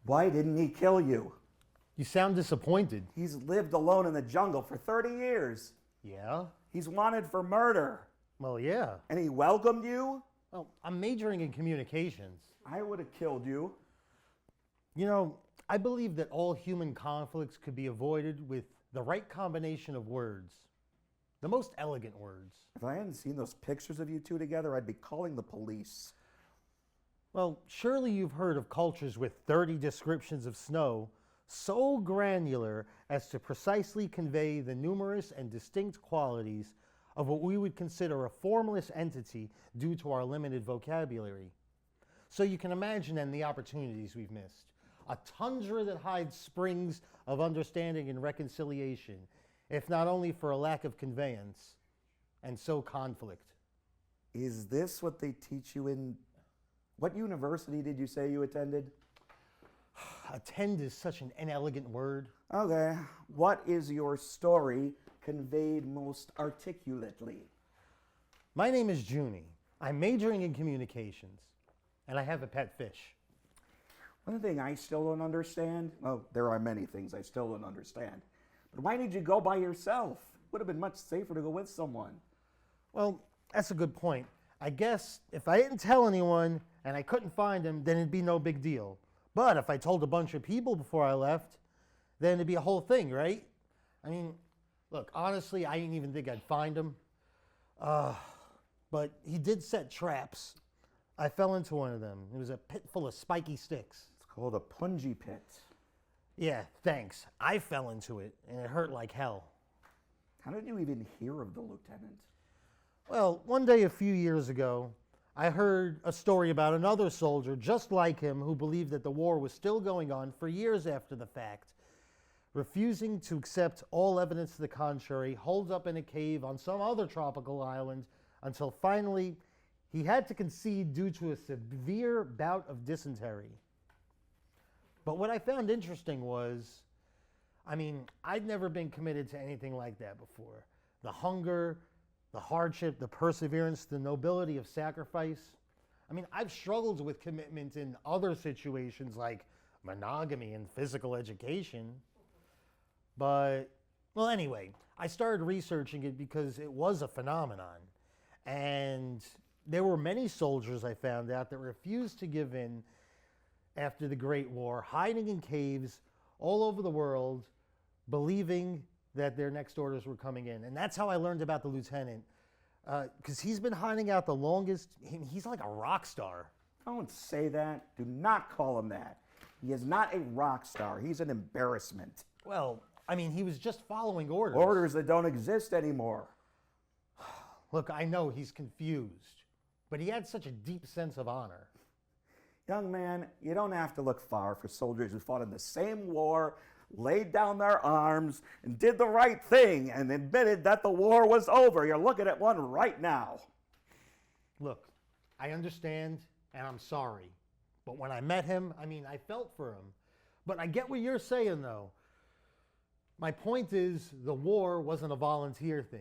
Why didn't he kill you? You sound disappointed. He's lived alone in the jungle for 30 years. Yeah? He's wanted for murder. Well, yeah. And he welcomed you? Well, I'm majoring in communications. I would have killed you. You know, I believe that all human conflicts could be avoided with the right combination of words. The most elegant words. If I hadn't seen those pictures of you two together, I'd be calling the police. Well, surely you've heard of cultures with 30 descriptions of snow so granular as to precisely convey the numerous and distinct qualities of what we would consider a formless entity due to our limited vocabulary. So you can imagine then the opportunities we've missed. A tundra that hides springs of understanding and reconciliation, if not only for a lack of conveyance, and so conflict. Is this what they teach you in... What university did you say you attended? Attend is such an inelegant word. Okay. What is your story conveyed most articulately? My name is Junie. I'm majoring in communications, and I have a pet fish. One thing I still don't understand, well, there are many things I still don't understand, but why did you go by yourself? Would have been much safer to go with someone. Well, that's a good point. I guess if I didn't tell anyone and I couldn't find him, then it'd be no big deal. But if I told a bunch of people before I left, then it'd be a whole thing, right? I mean, look, honestly, I didn't even think I'd find him. But he did set traps. I fell into one of them. It was a pit full of spiky sticks. It's called a punji pit. Yeah, thanks. I fell into it, and it hurt like hell. How did you even hear of the lieutenant? Well, one day a few years ago, I heard a story about another soldier just like him who believed that the war was still going on for years after the fact. Refusing to accept all evidence to the contrary, holed up in a cave on some other tropical island until finally he had to concede due to a severe bout of dysentery. But what I found interesting was, I'd never been committed to anything like that before. The hunger, the hardship, the perseverance, the nobility of sacrifice. I've struggled with commitment in other situations like monogamy and physical education. But, well, anyway, I started researching it because it was a phenomenon. And there were many soldiers, I found out, that refused to give in after the Great War, hiding in caves all over the world, believing that their next orders were coming in. And that's how I learned about the lieutenant, because he's been hiding out the longest. He's like a rock star. Don't say that. Do not call him that. He is not a rock star. He's an embarrassment. Well, he was just following orders. Orders that don't exist anymore. Look, I know he's confused, but he had such a deep sense of honor. Young man, you don't have to look far for soldiers who fought in the same war, laid down their arms, and did the right thing, and admitted that the war was over. You're looking at one right now. Look, I understand, and I'm sorry. But when I met him, I felt for him. But I get what you're saying, though. My point is, the war wasn't a volunteer thing.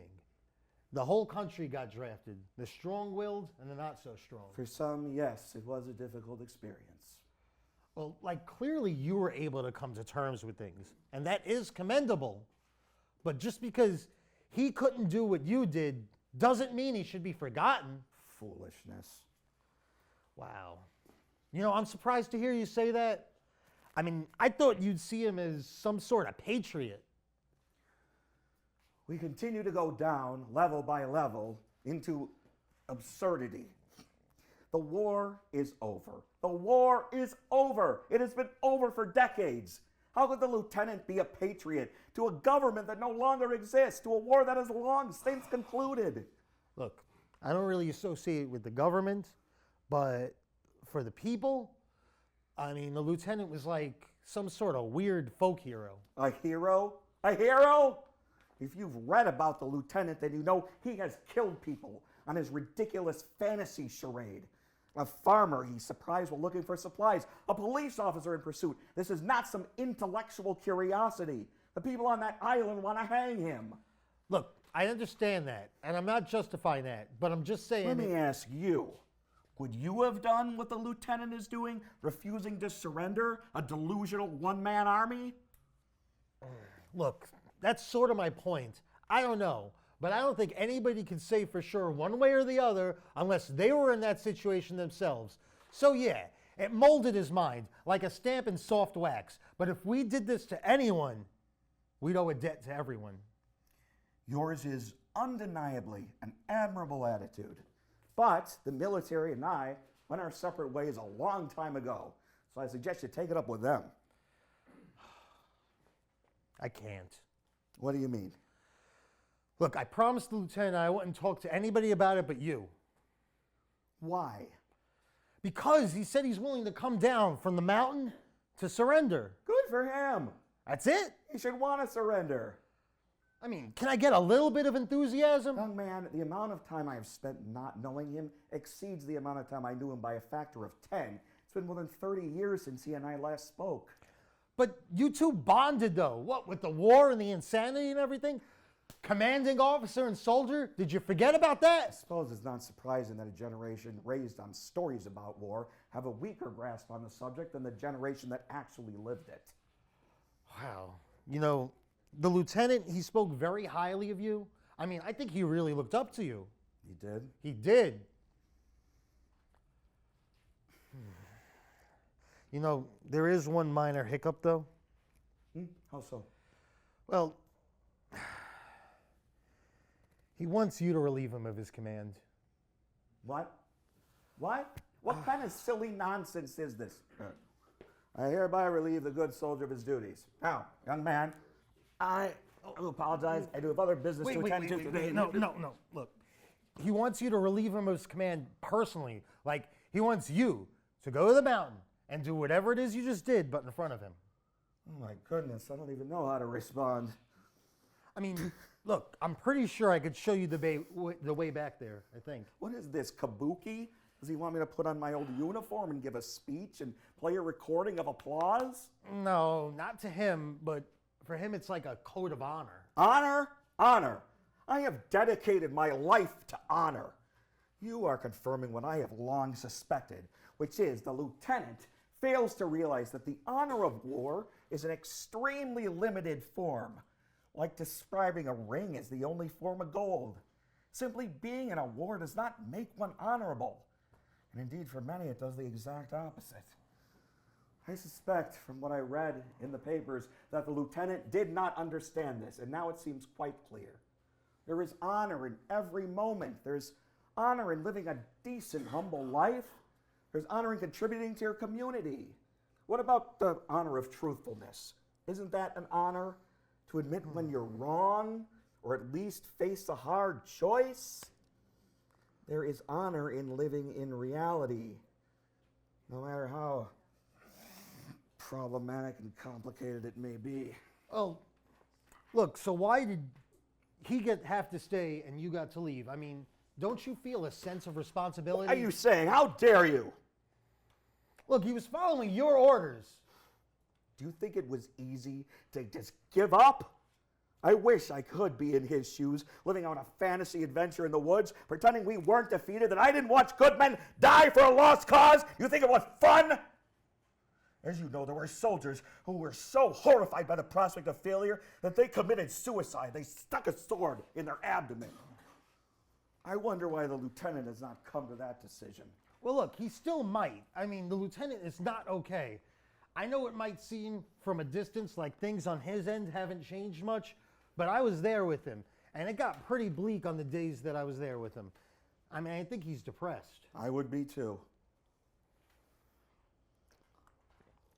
The whole country got drafted, the strong-willed and the not-so-strong. For some, yes, it was a difficult experience. Well, clearly you were able to come to terms with things, and that is commendable. But just because he couldn't do what you did doesn't mean he should be forgotten. Foolishness. Wow. I'm surprised to hear you say that. I thought you'd see him as some sort of patriot. We continue to go down, level by level, into absurdity. The war is over. The war is over. It has been over for decades. How could the lieutenant be a patriot to a government that no longer exists, to a war that has long since concluded? Look, I don't really associate with the government, but for the people, the lieutenant was like some sort of weird folk hero. A hero? A hero? If you've read about the lieutenant, then you know he has killed people on his ridiculous fantasy charade. A farmer he's surprised while looking for supplies. A police officer in pursuit. This is not some intellectual curiosity. The people on that island want to hang him. Look, I understand that, and I'm not justifying that, but I'm just saying... Let me ask you, Would you have done what the lieutenant is doing, refusing to surrender a delusional one-man army? Look, that's sort of my point. I don't know, but I don't think anybody can say for sure one way or the other unless they were in that situation themselves. So yeah, it molded his mind like a stamp in soft wax. But if we did this to anyone, we'd owe a debt to everyone. Yours is undeniably an admirable attitude. But the military and I went our separate ways a long time ago. So I suggest you take it up with them. I can't. What do you mean? Look, I promised the lieutenant I wouldn't talk to anybody about it but you. Why? Because he said he's willing to come down from the mountain to surrender. Good for him. That's it? He should want to surrender. I mean, can I get a little bit of enthusiasm? Young man, the amount of time I have spent not knowing him exceeds the amount of time I knew him by a factor of 10. It's been more than 30 years since he and I last spoke. But you two bonded, though. What, with the war and the insanity and everything? Commanding officer and soldier? Did you forget about I that? suppose it's not surprising that a generation raised on stories about war have a weaker grasp on the subject than the generation that actually lived it. Wow. You know, the lieutenant, he spoke very highly of you. I mean, I think he really looked up to you. He did? He did. You know, there is one minor hiccup, though. How so? Well, he wants you to relieve him of his command. What? What? What kind of silly nonsense is this? I hereby relieve the good soldier of his duties. Now, young man, I apologize. I do have other business to attend to today. No. Look, he wants you to relieve him of his command personally. Like, he wants you to go to the mountain and do whatever it is you just did, but in front of him. Oh my goodness, I don't even know how to respond. I mean, look, I'm pretty sure I could show you the way back there, I think. What is this, kabuki? Does he want me to put on my old uniform and give a speech and play a recording of applause? No, not to him, but for him it's like a code of honor. Honor? Honor. I have dedicated my life to honor. You are confirming what I have long suspected, which is the lieutenant fails to realize that the honor of war is an extremely limited form, like describing a ring as the only form of gold. Simply being in a war does not make one honorable. And indeed, for many, it does the exact opposite. I suspect, from what I read in the papers, that the lieutenant did not understand this, and now it seems quite clear. There is honor in every moment. There's honor in living a decent, humble life. There's honor in contributing to your community. What about the honor of truthfulness? Isn't that an honor? To admit when you're wrong, or at least face a hard choice? There is honor in living in reality, no matter how problematic and complicated it may be. Oh, look, so why did he have to stay and you got to leave? I mean, don't you feel a sense of responsibility? What are you saying? How dare you? Look, he was following your orders. Do you think it was easy to just give up? I wish I could be in his shoes, living on a fantasy adventure in the woods, pretending we weren't defeated, that I didn't watch good men die for a lost cause. You think it was fun? As you know, there were soldiers who were so horrified by the prospect of failure that they committed suicide. They stuck a sword in their abdomen. I wonder why the lieutenant has not come to that decision. Well, look, he still might. I mean, the lieutenant is not okay. I know it might seem from a distance like things on his end haven't changed much, but I was there with him, and it got pretty bleak on the days that I was there with him. I mean, I think he's depressed. I would be too.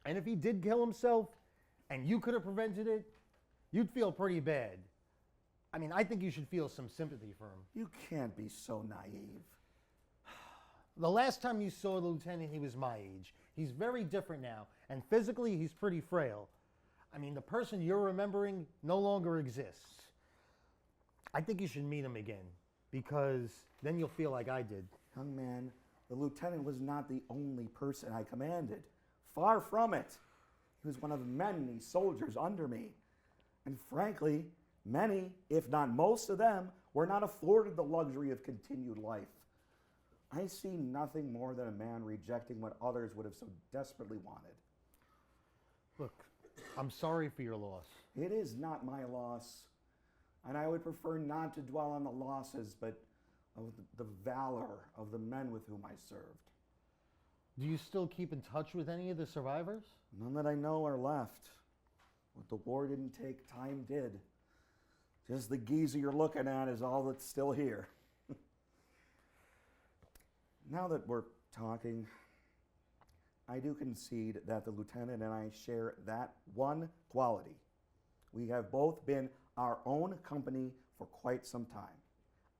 And if he did kill himself, and you could have prevented it, you'd feel pretty bad. I mean, I think you should feel some sympathy for him. You can't be so naive. The last time you saw the lieutenant, he was my age. He's very different now, and physically, he's pretty frail. I mean, the person you're remembering no longer exists. I think you should meet him again, because then you'll feel like I did. Young man, the lieutenant was not the only person I commanded. Far from it. He was one of many soldiers under me. And frankly, many, if not most of them, were not afforded the luxury of continued life. I see nothing more than a man rejecting what others would have so desperately wanted. Look, I'm sorry for your loss. It is not my loss, and I would prefer not to dwell on the losses, but of the valor of the men with whom I served. Do you still keep in touch with any of the survivors? None that I know are left. What the war didn't take, time did. Just the geezer you're looking at is all that's still here. Now that we're talking, I do concede that the lieutenant and I share that one quality. We have both been our own company for quite some time.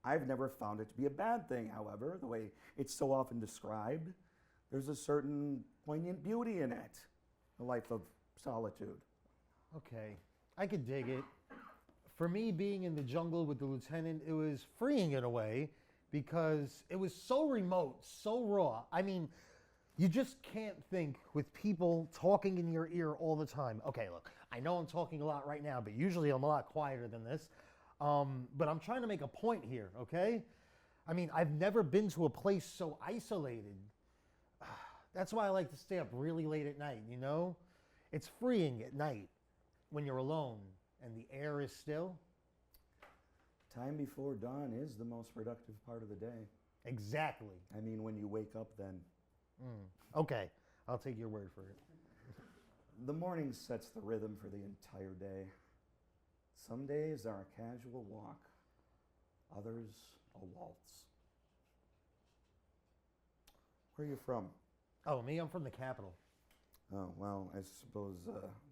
I've never found it to be a bad thing, however, the way it's so often described. There's a certain poignant beauty in it, a life of solitude. Okay, I could dig it. For me, being in the jungle with the lieutenant, it was freeing in a way because it was so remote, so raw. I mean, you just can't think with people talking in your ear all the time. Okay, look, I know I'm talking a lot right now, but usually I'm a lot quieter than this. But I'm trying to make a point here, okay? I mean, I've never been to a place so isolated. That's why I like to stay up really late at night, you know? It's freeing at night when you're alone and the air is still. Time before dawn is the most productive part of the day. Exactly. I mean, when you wake up then. Okay, I'll take your word for it. The morning sets the rhythm for the entire day. Some days are a casual walk, others a waltz. Where are you from? Oh, me? I'm from the capital. Oh, well, I suppose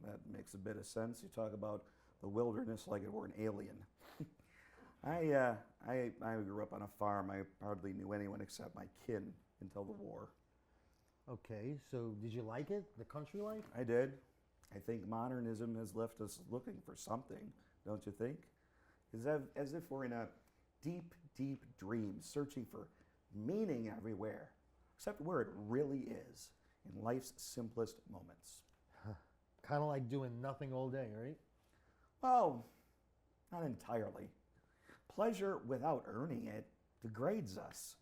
that makes a bit of sense. You talk about the wilderness like it were an alien. I grew up on a farm. I hardly knew anyone except my kin until the war. Okay, so did you like it, the country life? I did. I think modernism has left us looking for something, don't you think? As if we're in a deep, deep dream, searching for meaning everywhere, except where it really is, in life's simplest moments. Kind of like doing nothing all day, right? Well, not entirely. Pleasure without earning it degrades us.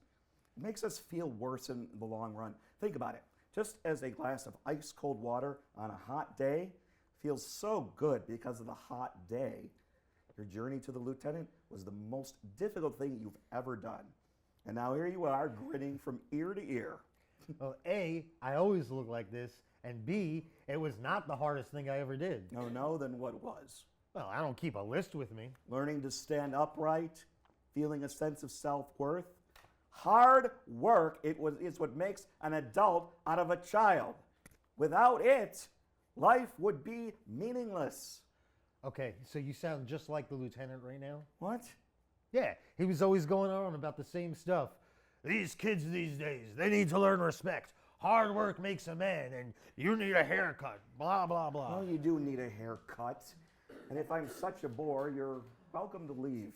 It makes us feel worse in the long run. Think about it. Just as a glass of ice cold water on a hot day feels so good because of the hot day, your journey to the lieutenant was the most difficult thing you've ever done. And now here you are, grinning from ear to ear. Well, A, I always look like this, and B, it was not the hardest thing I ever did. No, then what was? Well, I don't keep a list with me. Learning to stand upright, feeling a sense of self-worth. Hard work is what makes an adult out of a child. Without it, life would be meaningless. Okay, so you sound just like the lieutenant right now? What? Yeah, he was always going on about the same stuff. These kids these days, they need to learn respect. Hard work makes a man, and you need a haircut. Blah, blah, blah. Well, you do need a haircut. And if I'm such a bore, you're welcome to leave.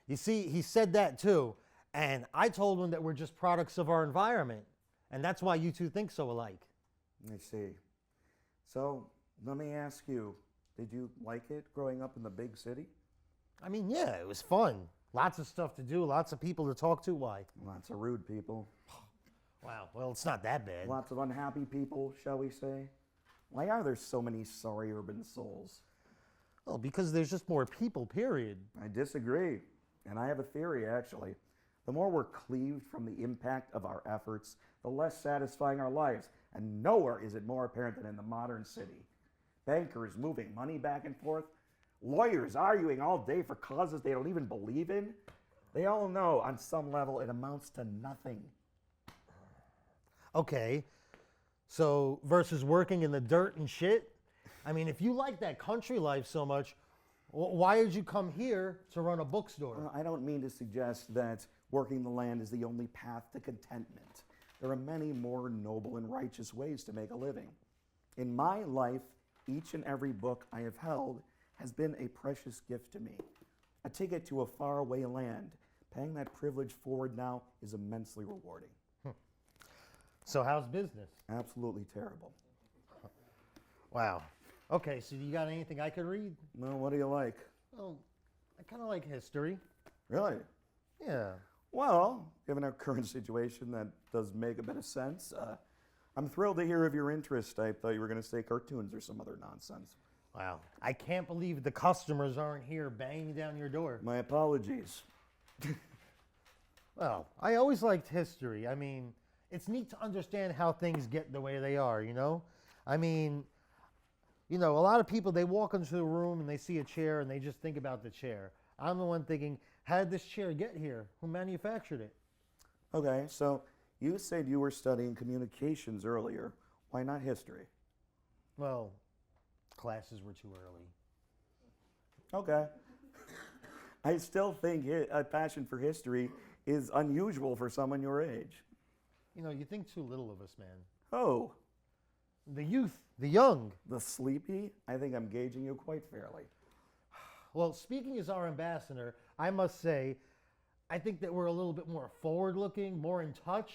You see, he said that too. And I told him that we're just products of our environment. And that's why you two think so alike. I see. So, let me ask you, did you like it growing up in the big city? I mean, yeah, it was fun. Lots of stuff to do, lots of people to talk to. Why? Lots of rude people. Wow, well, it's not that bad. Lots of unhappy people, shall we say? Why are there so many sorry urban souls? Well, because there's just more people, period. I disagree. And I have a theory, actually. The more we're cleaved from the impact of our efforts, the less satisfying our lives. And nowhere is it more apparent than in the modern city. Bankers moving money back and forth, lawyers arguing all day for causes they don't even believe in. They all know on some level it amounts to nothing. Okay, so versus working in the dirt and shit? I mean, if you like that country life so much, why did you come here to run a bookstore? Well, I don't mean to suggest that working the land is the only path to contentment. There are many more noble and righteous ways to make a living. In my life, each and every book I have held has been a precious gift to me. A ticket to a faraway land. Paying that privilege forward now is immensely rewarding. So how's business? Absolutely terrible. Wow. Okay, so you got anything I could read? Well, what do you like? Well, I kind of like history. Really? Yeah. Well, given our current situation, that does make a bit of sense. I'm thrilled to hear of your interest. I thought you were going to say cartoons or some other nonsense. Wow. I can't believe the customers aren't here banging down your door. My apologies. Well, I always liked history. I mean, it's neat to understand how things get the way they are, you know? I mean, you know, a lot of people, they walk into the room and they see a chair and they just think about the chair. I'm the one thinking, how did this chair get here? Who manufactured it? Okay, so you said you were studying communications earlier. Why not history? Well, classes were too early. Okay. I still think a passion for history is unusual for someone your age. You know, you think too little of us, man. Oh, The youth, the young. the sleepy? I think I'm gauging you quite fairly. Well, speaking as our ambassador, I must say, I think that we're a little bit more forward-looking, more in touch,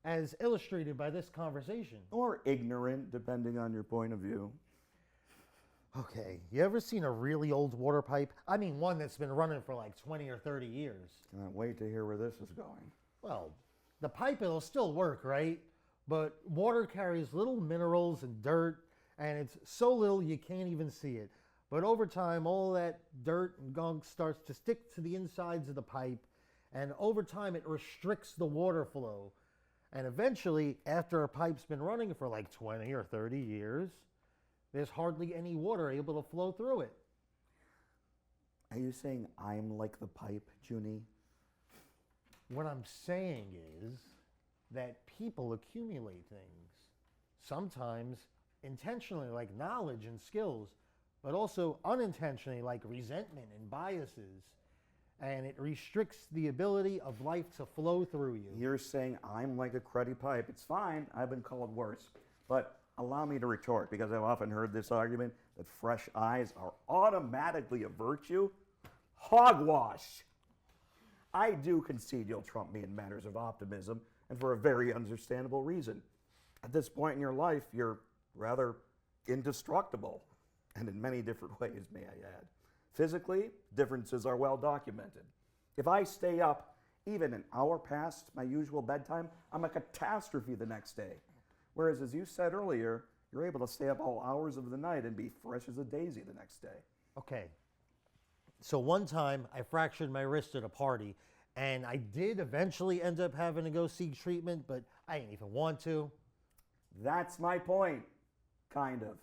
as illustrated by this conversation. Or ignorant, depending on your point of view. Okay, you ever seen a really old water pipe? I mean, one that's been running for like 20 or 30 years. Can't wait to hear where this is going. Well, the pipe, it'll still work, right? But water carries little minerals and dirt, and it's so little you can't even see it. But over time, all that dirt and gunk starts to stick to the insides of the pipe, and over time, it restricts the water flow. And eventually, after a pipe's been running for like 20 or 30 years, there's hardly any water able to flow through it. Are you saying I'm like the pipe, Junie? What I'm saying is that people accumulate things, sometimes intentionally, like knowledge and skills, but also unintentionally, like resentment and biases. And it restricts the ability of life to flow through you. You're saying I'm like a cruddy pipe. It's fine. I've been called worse. But allow me to retort, because I've often heard this argument that fresh eyes are automatically a virtue. Hogwash! I do concede you'll trump me in matters of optimism, and for a very understandable reason. At this point in your life, you're rather indestructible, and in many different ways, may I add. Physically, differences are well documented. If I stay up even an hour past my usual bedtime, I'm a catastrophe the next day. Whereas, as you said earlier, you're able to stay up all hours of the night and be fresh as a daisy the next day. Okay. So one time I fractured my wrist at a party, and I did eventually end up having to go seek treatment, but I didn't even want to. That's my point, kind of.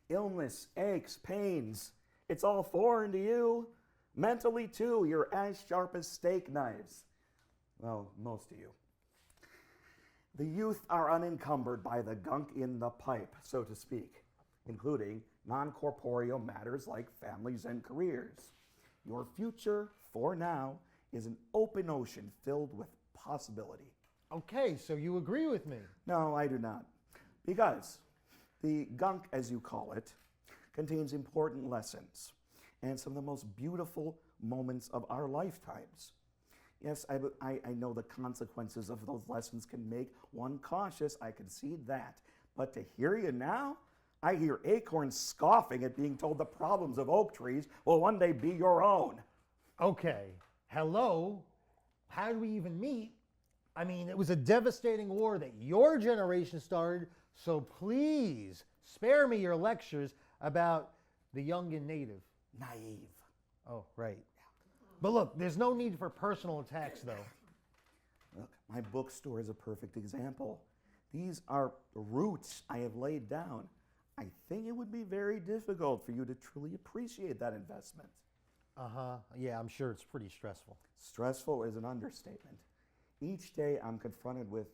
Illness, aches, pains, it's all foreign to you. Mentally, too, you're as sharp as steak knives. Well, most of you. The youth are unencumbered by the gunk in the pipe, so to speak, including non-corporeal matters like families and careers. Your future, for now, is an open ocean filled with possibility. Okay, so you agree with me. No, I do not. Because the gunk, as you call it, contains important lessons and some of the most beautiful moments of our lifetimes. Yes, I know the consequences of those lessons can make one cautious, I concede that. But to hear you now, I hear acorns scoffing at being told the problems of oak trees will one day be your own. Okay, hello? How do we even meet? I mean, it was a devastating war that your generation started, so please spare me your lectures about the young and native. Naive. Oh, right. But look, there's no need for personal attacks, though. Look, my bookstore is a perfect example. These are roots I have laid down. I think it would be very difficult for you to truly appreciate that investment. Uh-huh. Yeah, I'm sure it's pretty stressful. Stressful is an understatement. Each day I'm confronted with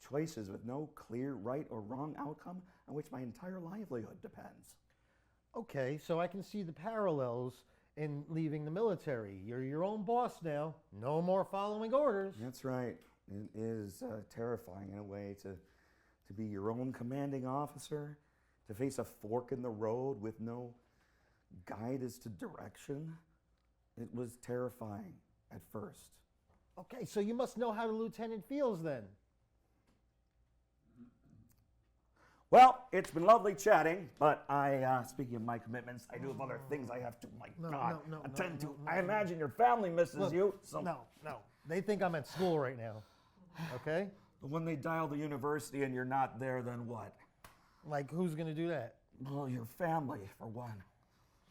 choices with no clear right or wrong outcome on which my entire livelihood depends. Okay, so I can see the parallels in leaving the military. You're your own boss now. No more following orders. That's right. It is terrifying in a way to be your own commanding officer, to face a fork in the road with no guide as to direction. It was terrifying at first. Okay, so you must know how the lieutenant feels then. Well, it's been lovely chatting, but speaking of my commitments, I do have other things I have to, No, God, no, attend to. no, I imagine your family misses Look, you. So No. They think I'm at school right now. Okay? But when they dial the university and you're not there, then what? Like, who's going to do that? Well, your family, for one.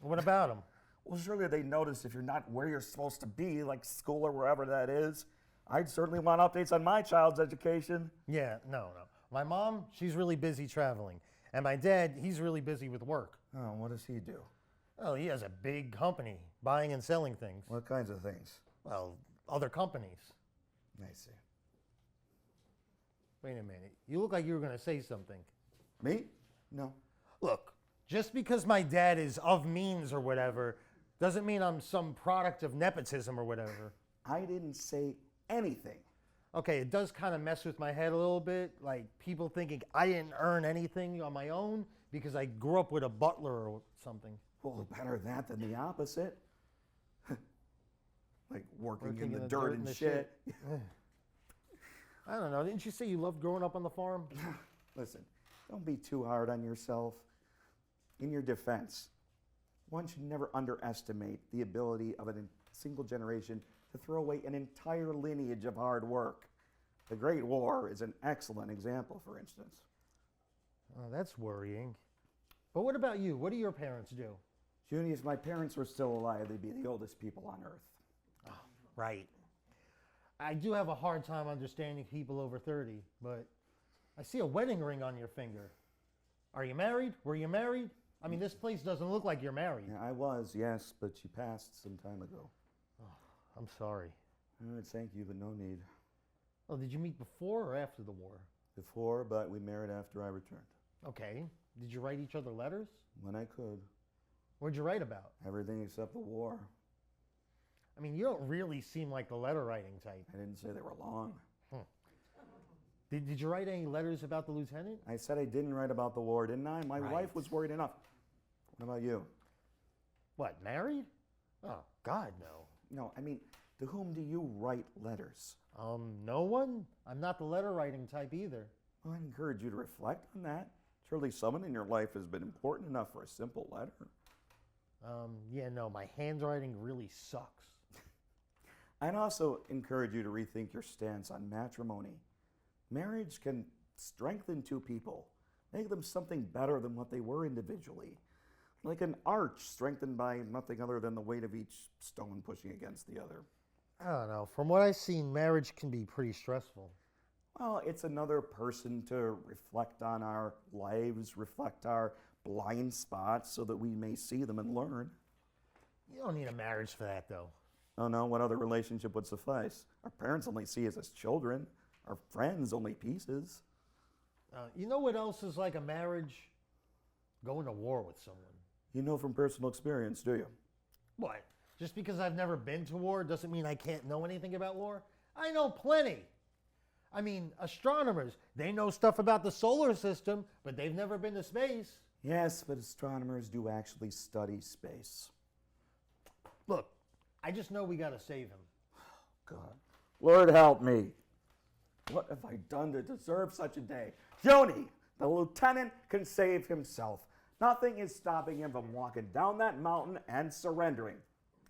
What about them? Well, surely they notice if you're not where you're supposed to be, like school or wherever that is. I'd certainly want updates on my child's education. Yeah, no. My mom, she's really busy traveling. And my dad, he's really busy with work. Oh, what does he do? Oh, he has a big company buying and selling things. What kinds of things? Well, other companies. I see. Wait a minute. You look like you were going to say something. Me? No. Look, just because my dad is of means or whatever doesn't mean I'm some product of nepotism or whatever. I didn't say anything. Okay, it does kind of mess with my head a little bit, like people thinking I didn't earn anything on my own because I grew up with a butler or something. Well, better that than the opposite. Like working in the dirt and shit. I don't know. Didn't you say you loved growing up on the farm? Listen, don't be too hard on yourself. In your defense, one should never underestimate the ability of a single generation to throw away an entire lineage of hard work. The Great War is an excellent example, for instance. Oh, that's worrying. But what about you? What do your parents do? Junie, if my parents were still alive, they'd be the oldest people on Earth. Oh, right. I do have a hard time understanding people over 30, but I see a wedding ring on your finger. Are you married? Were you married? I mean, this place doesn't look like you're married. Yeah, I was, yes, but she passed some time ago. Oh, I'm sorry. Thank you, but no need. Oh, did you meet before or after the war? Before, but we married after I returned. Okay. Did you write each other letters? When I could. What'd you write about? Everything except the war. I mean, you don't really seem like the letter writing type. I didn't say they were long. Did you write any letters about the lieutenant? I said I didn't write about the war, didn't I? My wife was worried enough. What about you? What, married? Oh, God, no. No, I mean, to whom do you write letters? No one? I'm not the letter writing type either. Well, I encourage you to reflect on that. Surely someone in your life has been important enough for a simple letter. Yeah, no, my handwriting really sucks. I'd also encourage you to rethink your stance on matrimony. Marriage can strengthen two people, make them something better than what they were individually. Like an arch strengthened by nothing other than the weight of each stone pushing against the other. I don't know. From what I've seen, marriage can be pretty stressful. Well, it's another person to reflect on our lives, reflect our blind spots so that we may see them and learn. You don't need a marriage for that, though. Oh no, what other relationship would suffice? Our parents only see us as children. Our friends only pieces. You know what else is like a marriage? Going to war with someone. You know from personal experience, do you? What? Just because I've never been to war doesn't mean I can't know anything about war? I know plenty. I mean, astronomers, they know stuff about the solar system, but they've never been to space. Yes, but astronomers do actually study space. Look, I just know we gotta save him. God. Lord help me. What have I done to deserve such a day? Junie, the lieutenant can save himself. Nothing is stopping him from walking down that mountain and surrendering.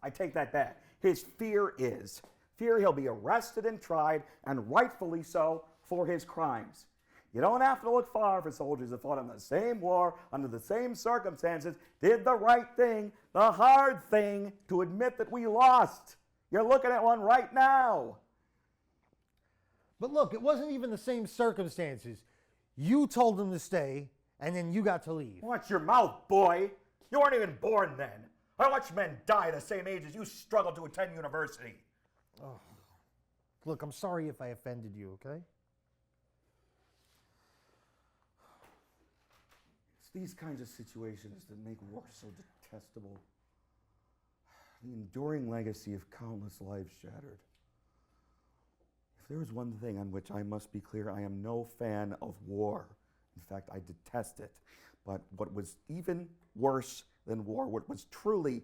I take that back. His fear is. Fear he'll be arrested and tried, and rightfully so, for his crimes. You don't have to look far for soldiers that fought in the same war, under the same circumstances, did the right thing, the hard thing, to admit that we lost. You're looking at one right now. But look, it wasn't even the same circumstances. You told them to stay, and then you got to leave. Watch your mouth, boy. You weren't even born then. I watched men die the same age as you struggled to attend university. Oh. Look, I'm sorry if I offended you, okay? It's these kinds of situations that make war so detestable. The enduring legacy of countless lives shattered. If there is one thing on which I must be clear, I am no fan of war. In fact, I detest it. But what was even worse than war, what was truly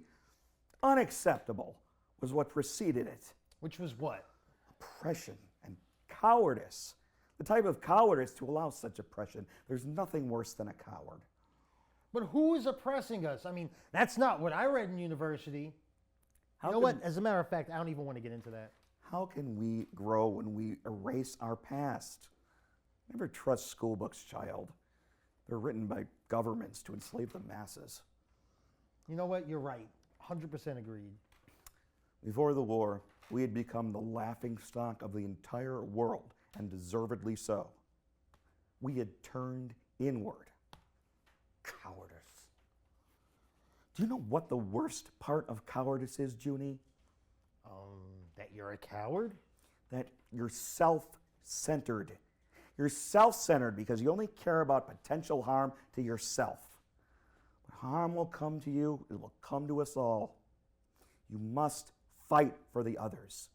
unacceptable, was what preceded it. Which was what? Oppression and cowardice. The type of cowardice to allow such oppression. There's nothing worse than a coward. But who is oppressing us? I mean, that's not what I read in university. You know what? As a matter of fact, I don't even want to get into that. How can we grow when we erase our past? Never trust school books, child. They're written by governments to enslave the masses. You know what? You're right. 100% agreed. Before the war, we had become the laughingstock of the entire world, and deservedly so. We had turned inward. Cowardice. Do you know what the worst part of cowardice is, Junie? That you're a coward? That you're self-centered. You're self-centered because you only care about potential harm to yourself. But harm will come to you, it will come to us all. You must fight for the others,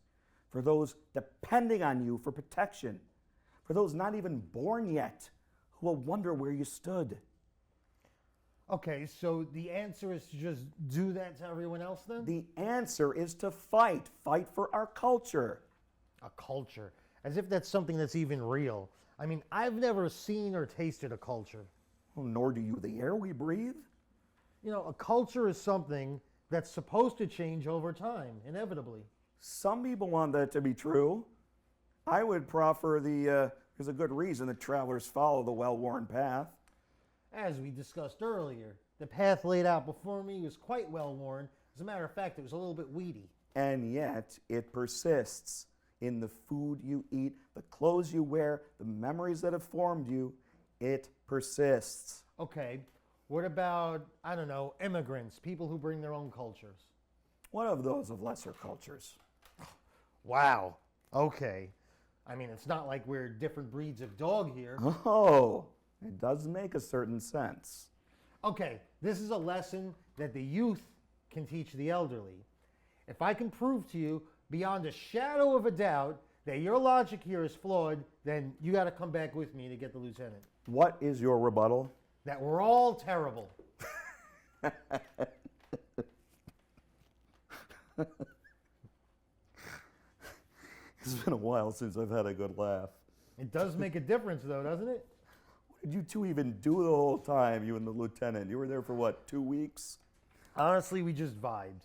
for those depending on you for protection, for those not even born yet who will wonder where you stood. Okay, so the answer is to just do that to everyone else then? The answer is to fight. Fight for our culture. A culture. As if that's something that's even real. I mean, I've never seen or tasted a culture. Well, nor do you. The air we breathe? You know, a culture is something that's supposed to change over time, inevitably. Some people want that to be true. I would proffer there's a good reason that travelers follow the well-worn path. As we discussed earlier, the path laid out before me was quite well worn. As a matter of fact, it was a little bit weedy. And yet, it persists in the food you eat, the clothes you wear, the memories that have formed you. It persists. Okay, what about, I don't know, immigrants, people who bring their own cultures? What of those of lesser cultures? Wow, okay. I mean, it's not like we're different breeds of dog here. Oh, it does make a certain sense. Okay, this is a lesson that the youth can teach the elderly. If I can prove to you beyond a shadow of a doubt that your logic here is flawed, then you got to come back with me to get the lieutenant. What is your rebuttal? That we're all terrible. It's been a while since I've had a good laugh. It does make a difference, though, doesn't it? What did you two even do the whole time, you and the lieutenant? You were there for what, 2 weeks? Honestly, we just vibed.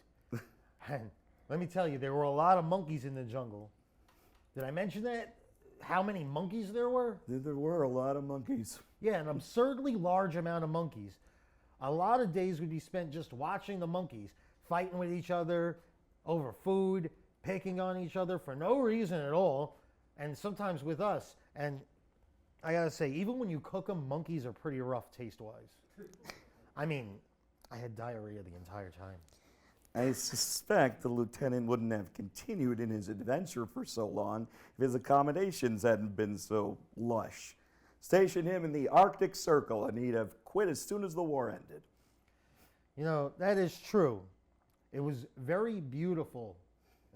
And let me tell you, there were a lot of monkeys in the jungle. Did I mention that? How many monkeys there were? There were a lot of monkeys. Yeah, an absurdly large amount of monkeys. A lot of days would be spent just watching the monkeys, fighting with each other over food, picking on each other for no reason at all, and sometimes with us. And I gotta say, even when you cook them, monkeys are pretty rough taste-wise. I mean, I had diarrhea the entire time. I suspect the lieutenant wouldn't have continued in his adventure for so long if his accommodations hadn't been so lush. Station him in the Arctic Circle and he'd have quit as soon as the war ended. You know, that is true. It was very beautiful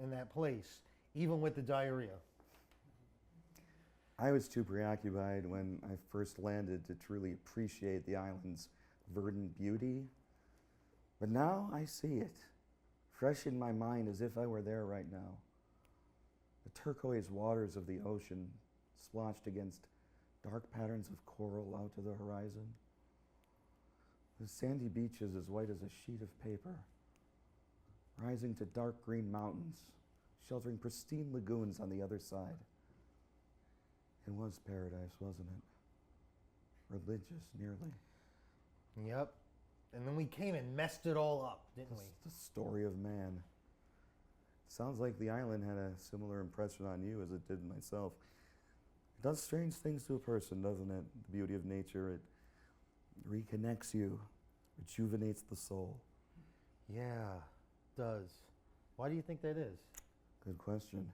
in that place, even with the diarrhea. I was too preoccupied when I first landed to truly appreciate the island's verdant beauty. But now I see it, fresh in my mind as if I were there right now. The turquoise waters of the ocean splotched against dark patterns of coral out to the horizon. The sandy beaches as white as a sheet of paper, rising to dark green mountains, sheltering pristine lagoons on the other side. It was paradise, wasn't it? Religious, nearly. Yep. And then we came and messed it all up, didn't we? The story of man. Sounds like the island had a similar impression on you as it did myself. It does strange things to a person, doesn't it? The beauty of nature, it reconnects you, rejuvenates the soul. Yeah, it does. Why do you think that is? Good question.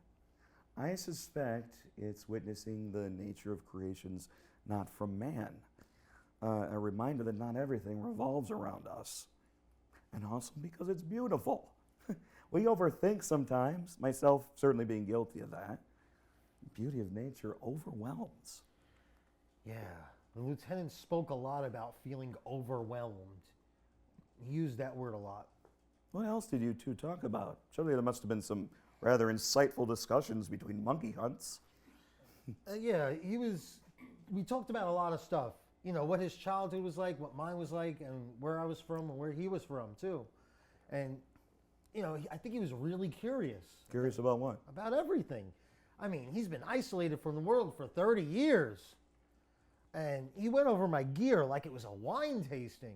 I suspect it's witnessing the nature of creations not from man. A reminder that not everything revolves around us. And also because it's beautiful. We overthink sometimes, myself certainly being guilty of that. The beauty of nature overwhelms. Yeah, the lieutenant spoke a lot about feeling overwhelmed. He used that word a lot. What else did you two talk about? Surely there must have been some rather insightful discussions between monkey hunts. Yeah, we talked about a lot of stuff. You know, what his childhood was like, what mine was like, and where I was from and where he was from, too. And I think he was really curious Curious about what? about everything. I mean, he's been isolated from the world for 30 years. And he went over my gear like it was a wine tasting.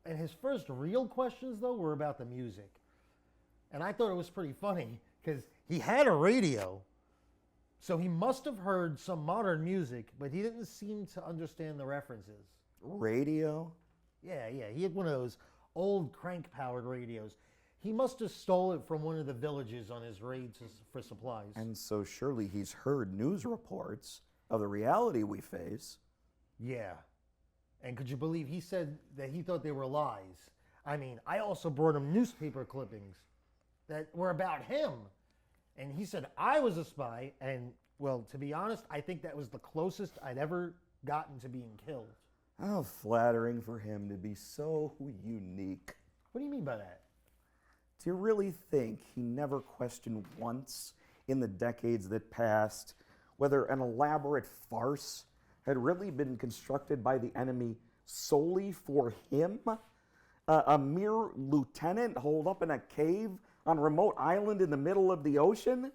And his first real questions, though, were about the music. And I thought it was pretty funny because he had a radio. So he must have heard some modern music, but he didn't seem to understand the references. Radio? Yeah. He had one of those old crank-powered radios. He must have stole it from one of the villages on his raid for supplies. And so surely he's heard news reports of the reality we face. Yeah. And could you believe he said that he thought they were lies? I mean, I also brought him newspaper clippings that were about him. And he said I was a spy. And, well, to be honest, I think that was the closest I'd ever gotten to being killed. How flattering for him to be so unique. What do you mean by that? Do you really think he never questioned once in the decades that passed whether an elaborate farce had really been constructed by the enemy solely for him? A mere lieutenant holed up in a cave on a remote island in the middle of the ocean?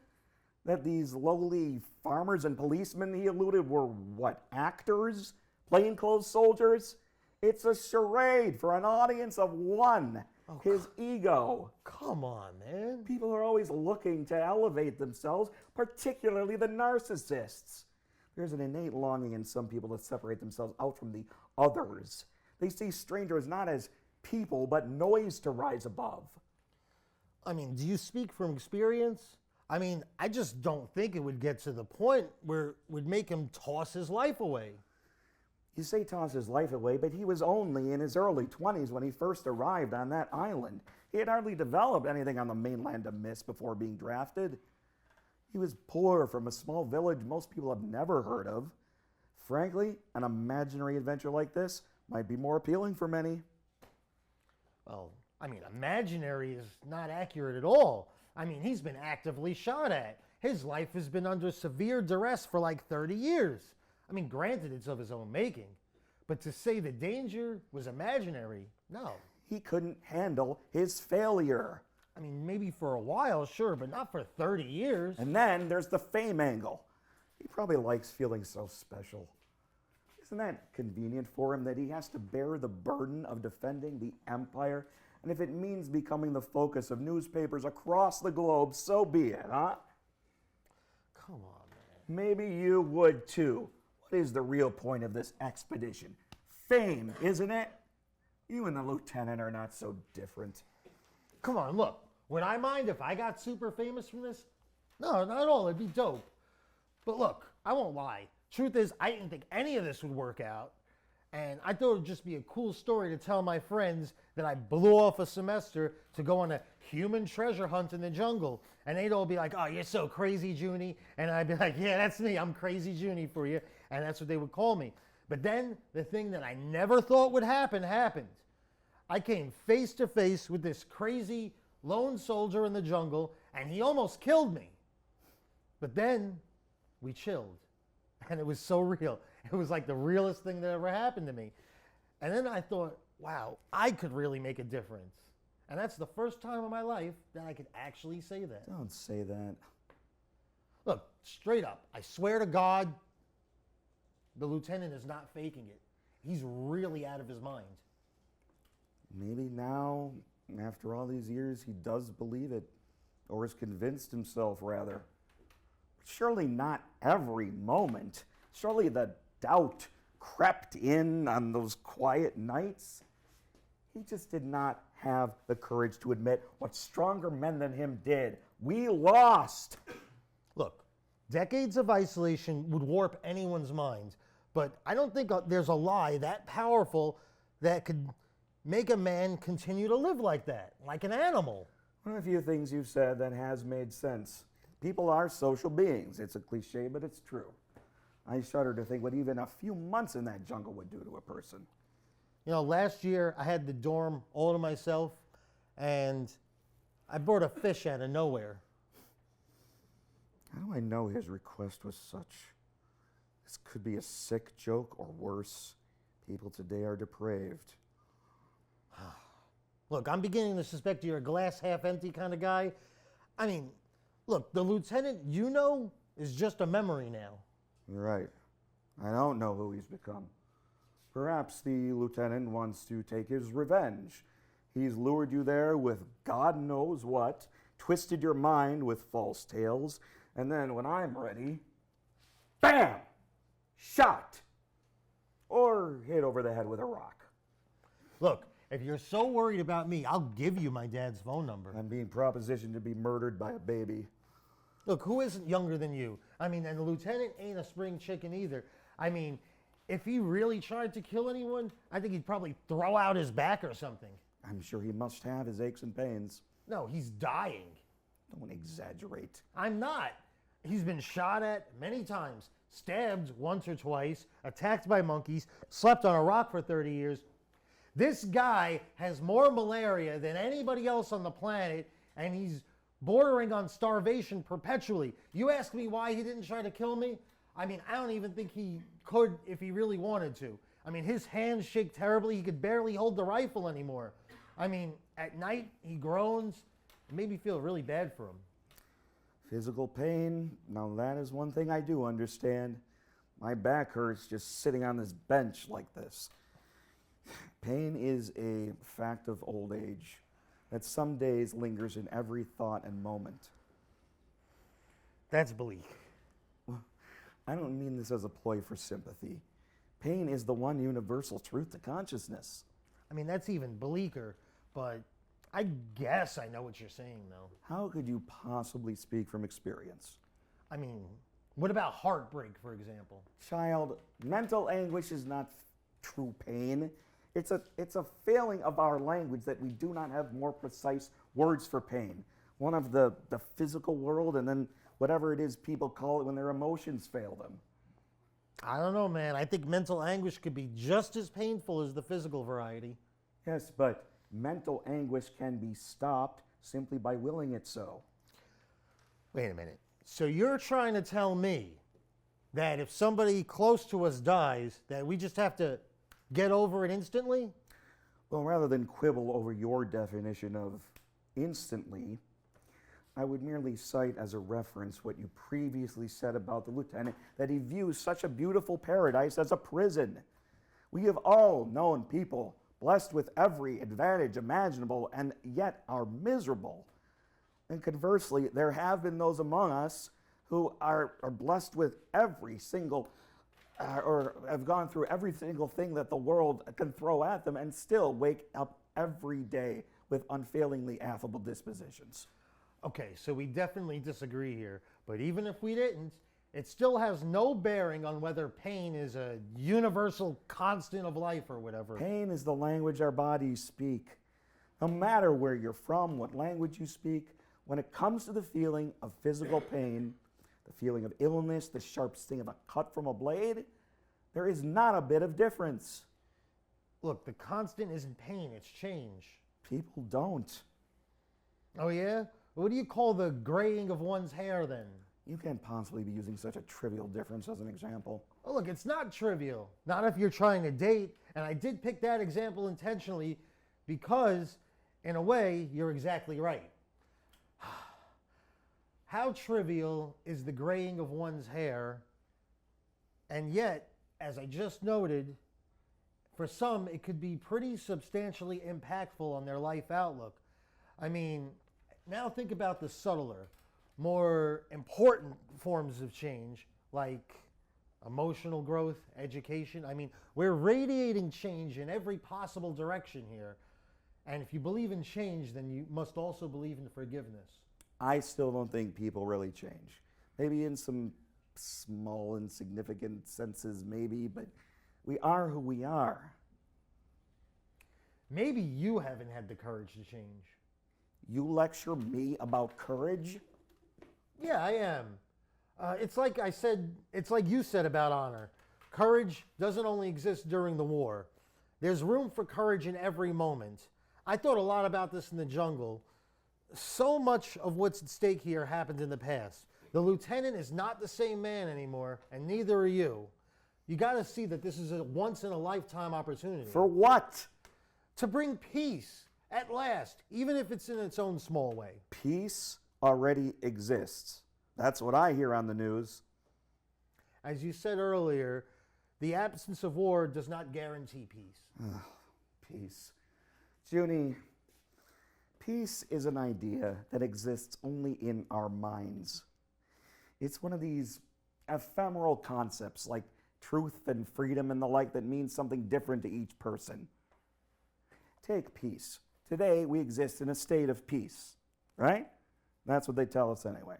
That these lowly farmers and policemen he eluded were what, actors? Plainclothes soldiers? It's a charade for an audience of one. His ego. Come on, man. People are always looking to elevate themselves, particularly the narcissists. There's an innate longing in some people to separate themselves out from the others. They see strangers not as people, but noise to rise above. I mean, do you speak from experience? I mean, I just don't think it would get to the point where it would make him toss his life away. You say toss his life away, but he was only in his early 20s when he first arrived on that island. He had hardly developed anything on the mainland to miss before being drafted. He was poor from a small village most people have never heard of. Frankly, an imaginary adventure like this might be more appealing for many. Well, I mean, imaginary is not accurate at all. I mean, he's been actively shot at. His life has been under severe duress for like 30 years. I mean, granted, it's of his own making. But to say the danger was imaginary, no. He couldn't handle his failure. I mean, maybe for a while, sure, but not for 30 years. And then there's the fame angle. He probably likes feeling so special. Isn't that convenient for him that he has to bear the burden of defending the empire? And if it means becoming the focus of newspapers across the globe, so be it, huh? Come on, man. Maybe you would too. What is the real point of this expedition? Fame, isn't it? You and the lieutenant are not so different. Come on, look. Would I mind if I got super famous from this? No, not at all. It'd be dope. But look, I won't lie. Truth is, I didn't think any of this would work out. And I thought it would just be a cool story to tell my friends that I blew off a semester to go on a human treasure hunt in the jungle. And they'd all be like, oh, you're so crazy, Junie. And I'd be like, yeah, that's me. I'm crazy Junie for you. And that's what they would call me. But then the thing that I never thought would happen happened. I came face to face with this crazy lone soldier in the jungle, and he almost killed me. But then we chilled. And it was so real. It was like the realest thing that ever happened to me. And then I thought, wow, I could really make a difference. And that's the first time in my life that I could actually say that. Don't say that. Look, straight up, I swear to God, the lieutenant is not faking it. He's really out of his mind. Maybe now, after all these years, he does believe it. Or has convinced himself, rather. Surely not every moment. Surely the doubt crept in on those quiet nights. He just did not have the courage to admit what stronger men than him did. We lost. Look, decades of isolation would warp anyone's mind, but I don't think there's a lie that powerful that could make a man continue to live like that, like an animal. One of the few things you've said that has made sense. People are social beings. It's a cliche, but it's true. I shudder to think what even a few months in that jungle would do to a person. You know, last year I had the dorm all to myself, and I brought a fish out of nowhere. How do I know his request was such? This could be a sick joke or worse. People today are depraved. Look, I'm beginning to suspect you're a glass half empty kind of guy. I mean, look, the lieutenant you know is just a memory now. You're right. I don't know who he's become. Perhaps the lieutenant wants to take his revenge. He's lured you there with God knows what, twisted your mind with false tales, and then when I'm ready, bam! Shot! Or hit over the head with a rock. Look, if you're so worried about me, I'll give you my dad's phone number. I'm being propositioned to be murdered by a baby. Look, who isn't younger than you? I mean, and the lieutenant ain't a spring chicken either. I mean, if he really tried to kill anyone, I think he'd probably throw out his back or something. I'm sure he must have his aches and pains. No, he's dying. Don't exaggerate. I'm not. He's been shot at many times, stabbed once or twice, attacked by monkeys, slept on a rock for 30 years. This guy has more malaria than anybody else on the planet, and he's bordering on starvation perpetually. You ask me why he didn't try to kill me? I mean, I don't even think he could if he really wanted to. I mean, his hands shake terribly. He could barely hold the rifle anymore. I mean, at night, he groans. It made me feel really bad for him. Physical pain, now that is one thing I do understand. My back hurts just sitting on this bench like this. Pain is a fact of old age that some days lingers in every thought and moment. That's bleak. I don't mean this as a ploy for sympathy. Pain is the one universal truth to consciousness. I mean, that's even bleaker, but I guess I know what you're saying, though. How could you possibly speak from experience? I mean, what about heartbreak, for example? Child, mental anguish is not true pain. It's a failing of our language that we do not have more precise words for pain. One of the physical world, and then whatever it is people call it when their emotions fail them. I don't know, man. I think mental anguish could be just as painful as the physical variety. Yes, but mental anguish can be stopped simply by willing it so. Wait a minute. So you're trying to tell me that if somebody close to us dies, that we just have to get over it instantly? Well, rather than quibble over your definition of instantly, I would merely cite as a reference what you previously said about the lieutenant, that he views such a beautiful paradise as a prison. We have all known people blessed with every advantage imaginable and yet are miserable. And conversely, there have been those among us who are blessed with every single or have gone through every single thing that the world can throw at them and still wake up every day with unfailingly affable dispositions. Okay, so we definitely disagree here. But even if we didn't, it still has no bearing on whether pain is a universal constant of life or whatever. Pain is the language our bodies speak. No matter where you're from, what language you speak, when it comes to the feeling of physical pain, the feeling of illness, the sharp sting of a cut from a blade, there is not a bit of difference. Look, the constant isn't pain, it's change. People don't. Oh yeah? What do you call the graying of one's hair then? You can't possibly be using such a trivial difference as an example. Oh, look, it's not trivial. Not if you're trying to date. And I did pick that example intentionally because, in a way, you're exactly right. How trivial is the graying of one's hair? And yet, as I just noted, for some, it could be pretty substantially impactful on their life outlook. I mean, now think about the subtler, more important forms of change, like emotional growth, education. I mean, we're radiating change in every possible direction here. And if you believe in change, then you must also believe in forgiveness. I still don't think people really change. Maybe in some small, insignificant senses, maybe, but we are who we are. Maybe you haven't had the courage to change. You lecture me about courage? Yeah, I am. It's like you said about honor. Courage doesn't only exist during the war. There's room for courage in every moment. I thought a lot about this in the jungle. So much of what's at stake here happened in the past. The lieutenant is not the same man anymore, and neither are you. You got to see that this is a once-in-a-lifetime opportunity. For what? To bring peace At last, even if it's in its own small way. Peace already exists. That's what I hear on the news. As you said earlier, the absence of war does not guarantee peace. Peace. Junie, peace is an idea that exists only in our minds. It's one of these ephemeral concepts like truth and freedom and the like that means something different to each person. Take peace. Today we exist in a state of peace, right? That's what they tell us anyway.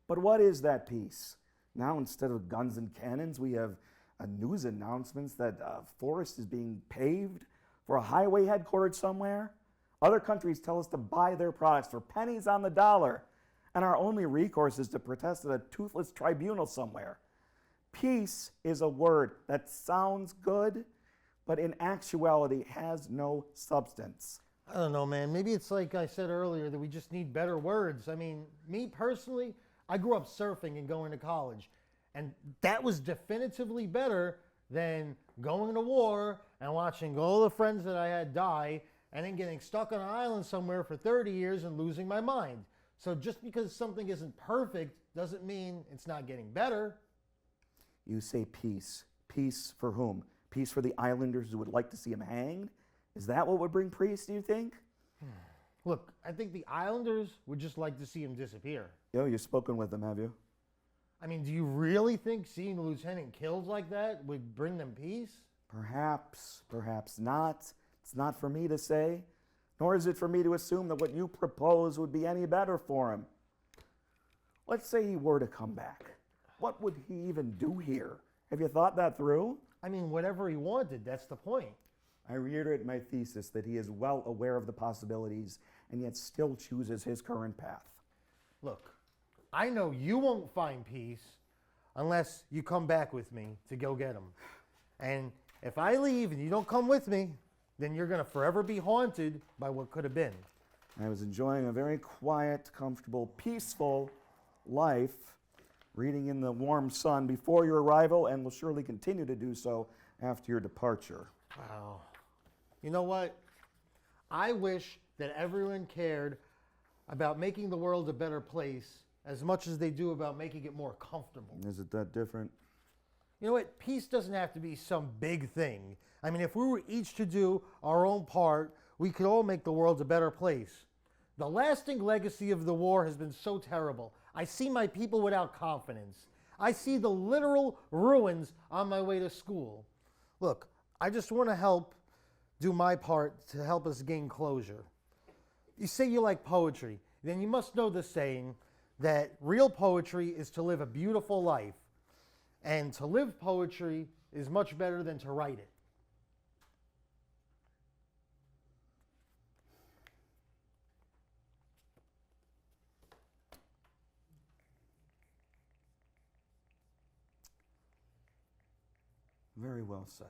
But what is that peace? Now instead of guns and cannons, we have news announcements that a forest is being paved for a highway headquartered somewhere. Other countries tell us to buy their products for pennies on the dollar, and our only recourse is to protest at a toothless tribunal somewhere. Peace is a word that sounds good, but in actuality has no substance. I don't know, man. Maybe it's like I said earlier that we just need better words. I mean, me personally, I grew up surfing and going to college, and that was definitively better than going to war and watching all the friends that I had die and then getting stuck on an island somewhere for 30 years and losing my mind. So just because something isn't perfect doesn't mean it's not getting better. You say peace. Peace for whom? Peace for the islanders who would like to see him hanged? Is that what would bring peace, do you think? Look, I think the islanders would just like to see him disappear. Yo, you've spoken with them, have you? I mean, do you really think seeing the lieutenant killed like that would bring them peace? Perhaps, perhaps not. It's not for me to say, nor is it for me to assume that what you propose would be any better for him. Let's say he were to come back. What would he even do here? Have you thought that through? I mean, whatever he wanted, that's the point. I reiterate my thesis that he is well aware of the possibilities and yet still chooses his current path. Look, I know you won't find peace unless you come back with me to go get him. And if I leave and you don't come with me, then you're going to forever be haunted by what could have been. I was enjoying a very quiet, comfortable, peaceful life, reading in the warm sun before your arrival, and will surely continue to do so after your departure. Wow. You know what? I wish that everyone cared about making the world a better place as much as they do about making it more comfortable. Is it that different? You know what? Peace doesn't have to be some big thing. I mean, if we were each to do our own part, we could all make the world a better place. The lasting legacy of the war has been so terrible. I see my people without confidence. I see the literal ruins on my way to school. Look, I just want to help do my part to help us gain closure. You say you like poetry, then you must know the saying that real poetry is to live a beautiful life, and to live poetry is much better than to write it. Very well said.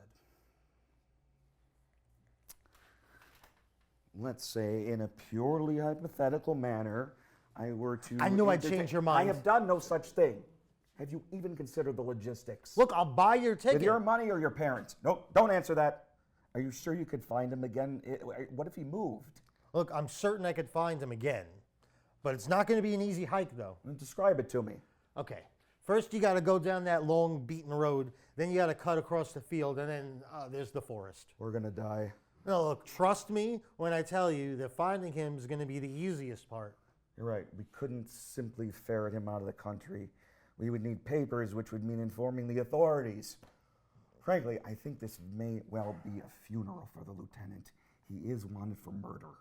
Let's say, in a purely hypothetical manner, I were to... I knew I'd change your mind. I have done no such thing. Have you even considered the logistics? Look, I'll buy your ticket. With your money or your parents? Nope, don't answer that. Are you sure you could find him again? What if he moved? Look, I'm certain I could find him again. But it's not going to be an easy hike, though. Describe it to me. Okay. First, you got to go down that long, beaten road. Then you got to cut across the field, and then there's the forest. We're going to die. No, look, trust me when I tell you that finding him is going to be the easiest part. You're right. We couldn't simply ferret him out of the country. We would need papers, which would mean informing the authorities. Frankly, I think this may well be a funeral for the lieutenant. He is wanted for murder.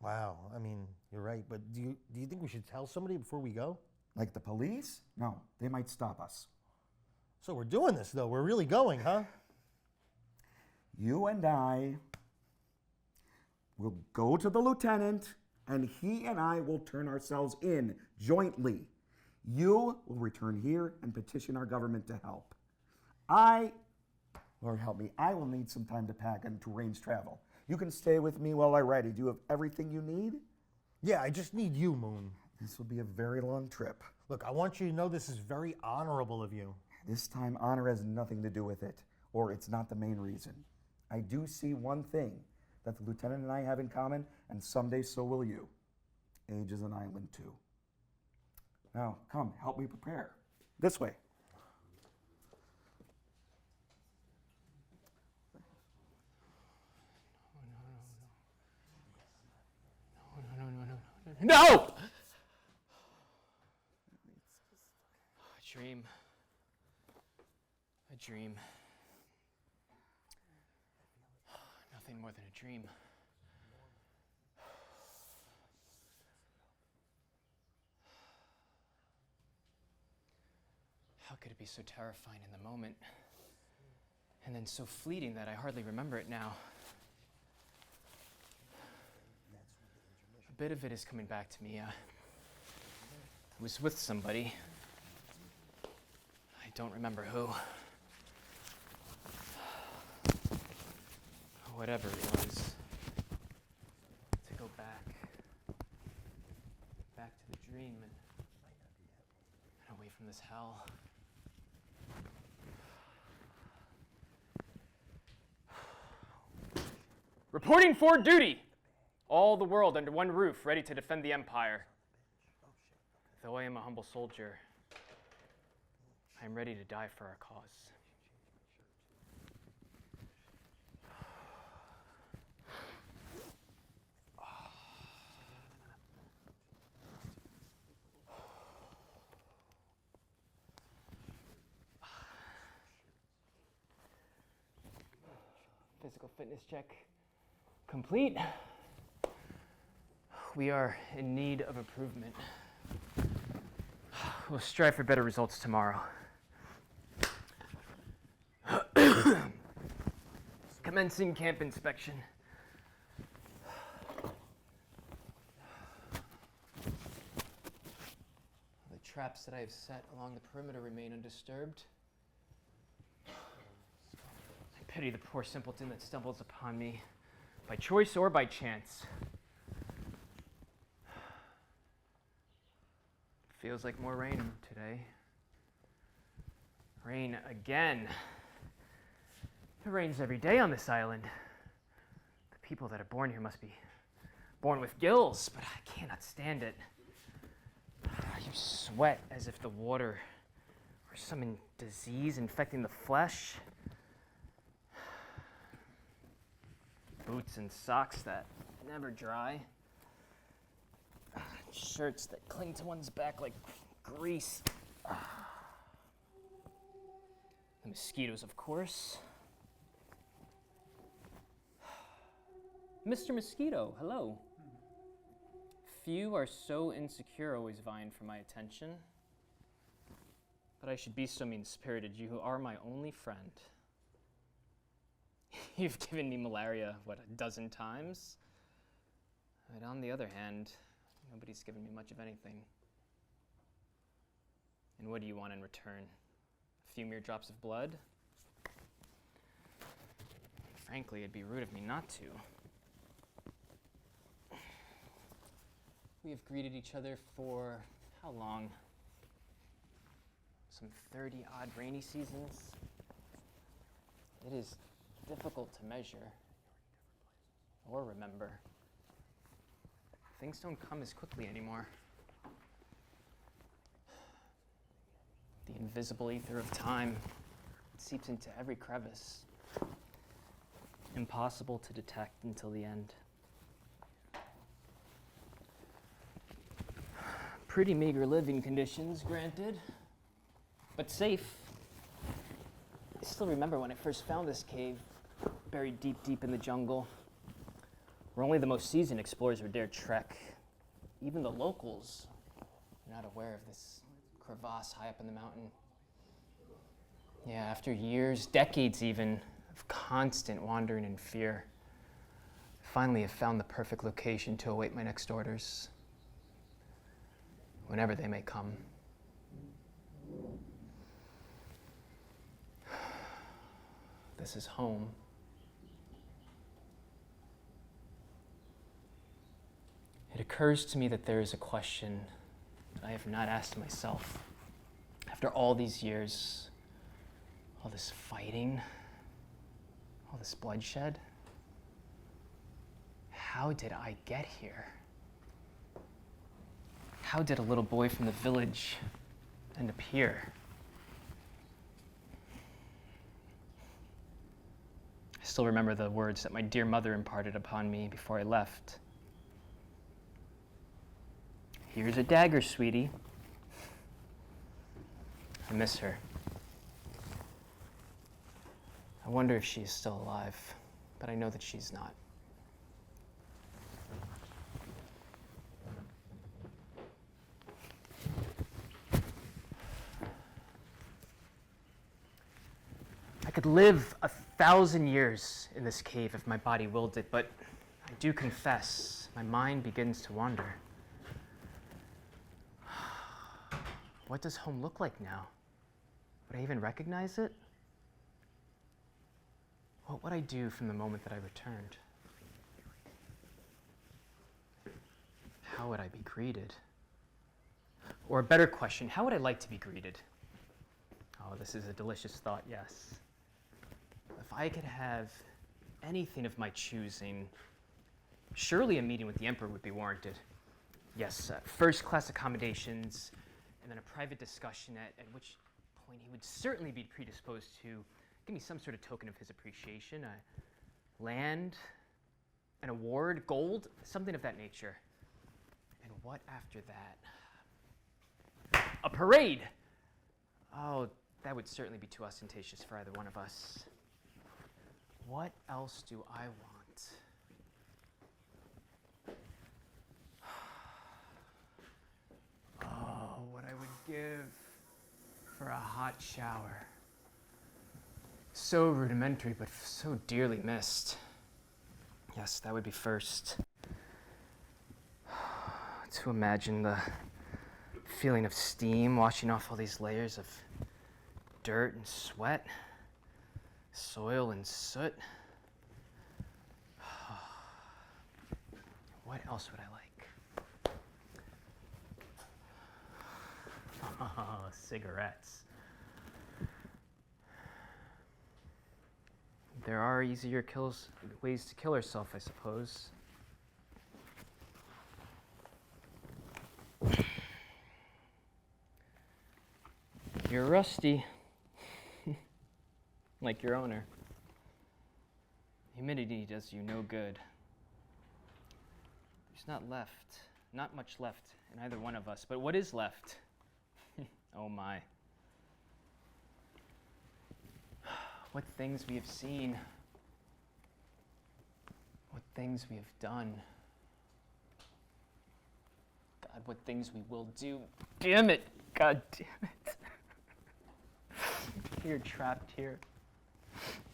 Wow, I mean, you're right, but do you think we should tell somebody before we go? Like the police? No, they might stop us. So we're doing this, though. We're really going, huh? You and I will go to the lieutenant, and he and I will turn ourselves in jointly. You will return here and petition our government to help. Lord help me, I will need some time to pack and to arrange travel. You can stay with me while I ready. Do you have everything you need? Yeah, I just need you, Moon. This will be a very long trip. Look, I want you to know this is very honorable of you. This time, honor has nothing to do with it, or it's not the main reason. I do see one thing, that the lieutenant and I have in common, and someday so will you. Age is an island too. Now, come, help me prepare. This way. No! A dream. A dream. Nothing more than a dream. How could it be so terrifying in the moment, and then so fleeting that I hardly remember it now? A bit of it is coming back to me. I was with somebody. I don't remember who. Whatever it was. To go back to the dream and away from this hell. Reporting for duty! All the world under one roof, ready to defend the Empire. Though I am a humble soldier, I am ready to die for our cause. Physical fitness check complete. We are in need of improvement. We'll strive for better results tomorrow. Commencing camp inspection. The traps that I have set along the perimeter remain undisturbed. I pity the poor simpleton that stumbles upon me, by choice or by chance. Feels like more rain today. Rain again. It rains every day on this island. The people that are born here must be born with gills, but I cannot stand it. You sweat as if the water or some disease infecting the flesh. Boots and socks that never dry. Shirts that cling to one's back like grease. The mosquitoes, of course. Mr. Mosquito, hello. Few are so insecure, always vying for my attention. But I should be so mean-spirited. You are my only friend. You've given me malaria, what, a dozen times? But on the other hand, nobody's given me much of anything. And what do you want in return? A few mere drops of blood? Frankly, it'd be rude of me not to. We have greeted each other for how long? Some 30-odd rainy seasons. It is difficult to measure or remember. Things don't come as quickly anymore. The invisible ether of time seeps into every crevice. Impossible to detect until the end. Pretty meager living conditions, granted, but safe. I still remember when I first found this cave, buried deep, deep in the jungle, where only the most seasoned explorers would dare trek. Even the locals were not aware of this crevasse high up in the mountain. Yeah, after years, decades even, of constant wandering and fear, I finally have found the perfect location to await my next orders, whenever they may come. This is home. It occurs to me that there is a question that I have not asked myself. After all these years, all this fighting, all this bloodshed, How did I get here? How did a little boy from the village end up here? I still remember the words that my dear mother imparted upon me before I left. Here's a dagger, sweetie. I miss her. I wonder if she is still alive, but I know that she's not. I could live 1,000 years in this cave if my body willed it, but I do confess, my mind begins to wander. What does home look like now? Would I even recognize it? What would I do from the moment that I returned? How would I be greeted? Or a better question, how would I like to be greeted? Oh, this is a delicious thought, yes. If I could have anything of my choosing, surely a meeting with the Emperor would be warranted. Yes, first-class accommodations, and then a private discussion at which point he would certainly be predisposed to give me some sort of token of his appreciation, land, an award, gold, something of that nature. And what after that? A parade! Oh, that would certainly be too ostentatious for either one of us. What else do I want? Oh, what I would give for a hot shower. So rudimentary, but so dearly missed. Yes, that would be first. To imagine the feeling of steam washing off all these layers of dirt and sweat, soil and soot. What else would I like? Oh, cigarettes. There are easier ways to kill herself, I suppose. You're rusty, like your owner. Humidity does you no good. There's not much left in either one of us, but what is left? Oh my. What things we have seen. What things we have done. God, what things we will do. Damn it! God damn it. You're trapped here.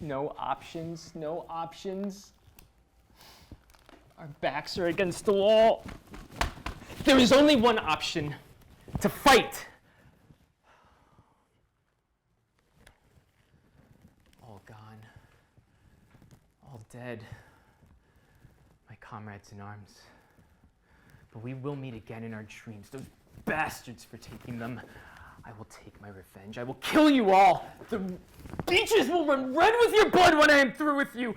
No options, no options. Our backs are against the wall. There is only one option: to fight. All gone. All dead. My comrades in arms. But we will meet again in our dreams. Those bastards for taking them. I will take my revenge. I will kill you all. The beaches will run red with your blood when I am through with you.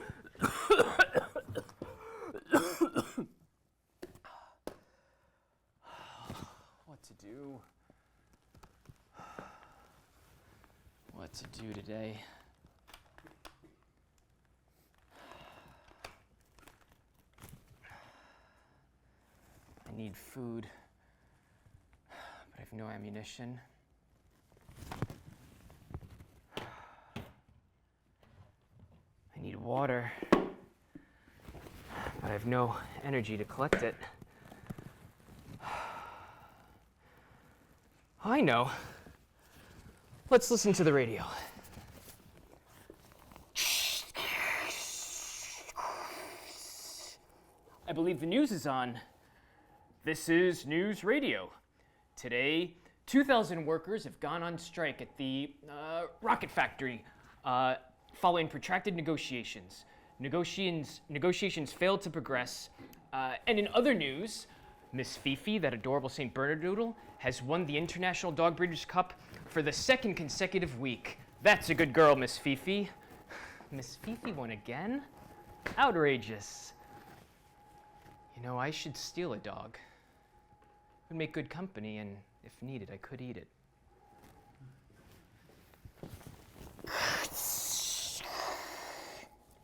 What to do? What to do today? I need food, but I have no ammunition. I need water, but I have no energy to collect it. I know. Let's listen to the radio. I believe the news is on. This is News Radio. Today, 2,000 workers have gone on strike at the rocket factory following protracted negotiations. Negotiations failed to progress. And in other news, Miss Fifi, that adorable St. Bernadoodle, has won the International Dog Breeders' Cup for the second consecutive week. That's a good girl, Miss Fifi. Miss Fifi won again? Outrageous. You know, I should steal a dog. It would make good company, and if needed, I could eat it.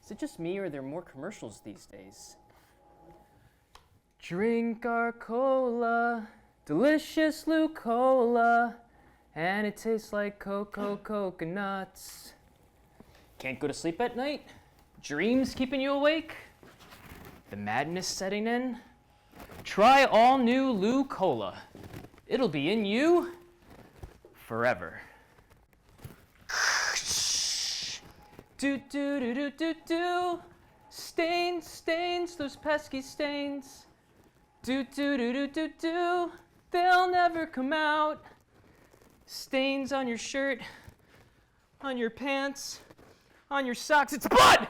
Is it just me, or are there more commercials these days? Drink our cola, delicious Cola, and it tastes like coconuts. Can't go to sleep at night? Dreams keeping you awake? The madness setting in? Try all new Lou Cola. It'll be in you forever. Do do do do do do. Stains, stains, those pesky stains. Do do do do do do. They'll never come out. Stains on your shirt, on your pants, on your socks. It's blood!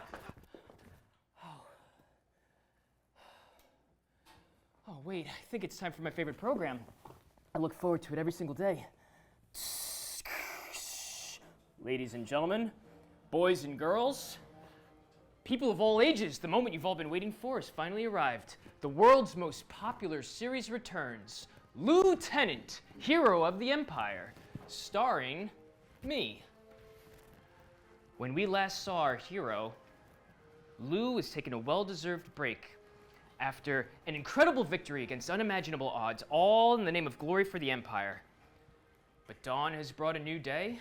Oh, wait, I think it's time for my favorite program. I look forward to it every single day. Ladies and gentlemen, boys and girls, people of all ages, the moment you've all been waiting for has finally arrived. The world's most popular series returns. Lieutenant, Hero of the Empire, starring me. When we last saw our hero, Lou was taking a well-deserved break after an incredible victory against unimaginable odds, all in the name of glory for the Empire. But dawn has brought a new day.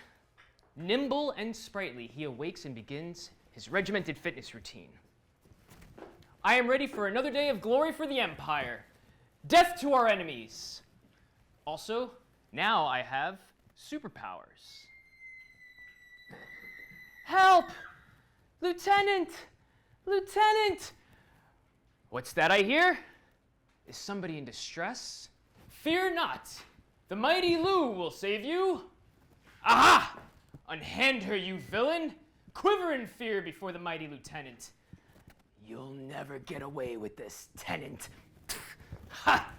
Nimble and sprightly, he awakes and begins his regimented fitness routine. I am ready for another day of glory for the Empire. Death to our enemies. Also, now I have superpowers. Help! Lieutenant! Lieutenant! What's that I hear? Is somebody in distress? Fear not! The mighty Lou will save you! Aha! Unhand her, you villain! Quiver in fear before the mighty lieutenant. You'll never get away with this, tenant. Ha!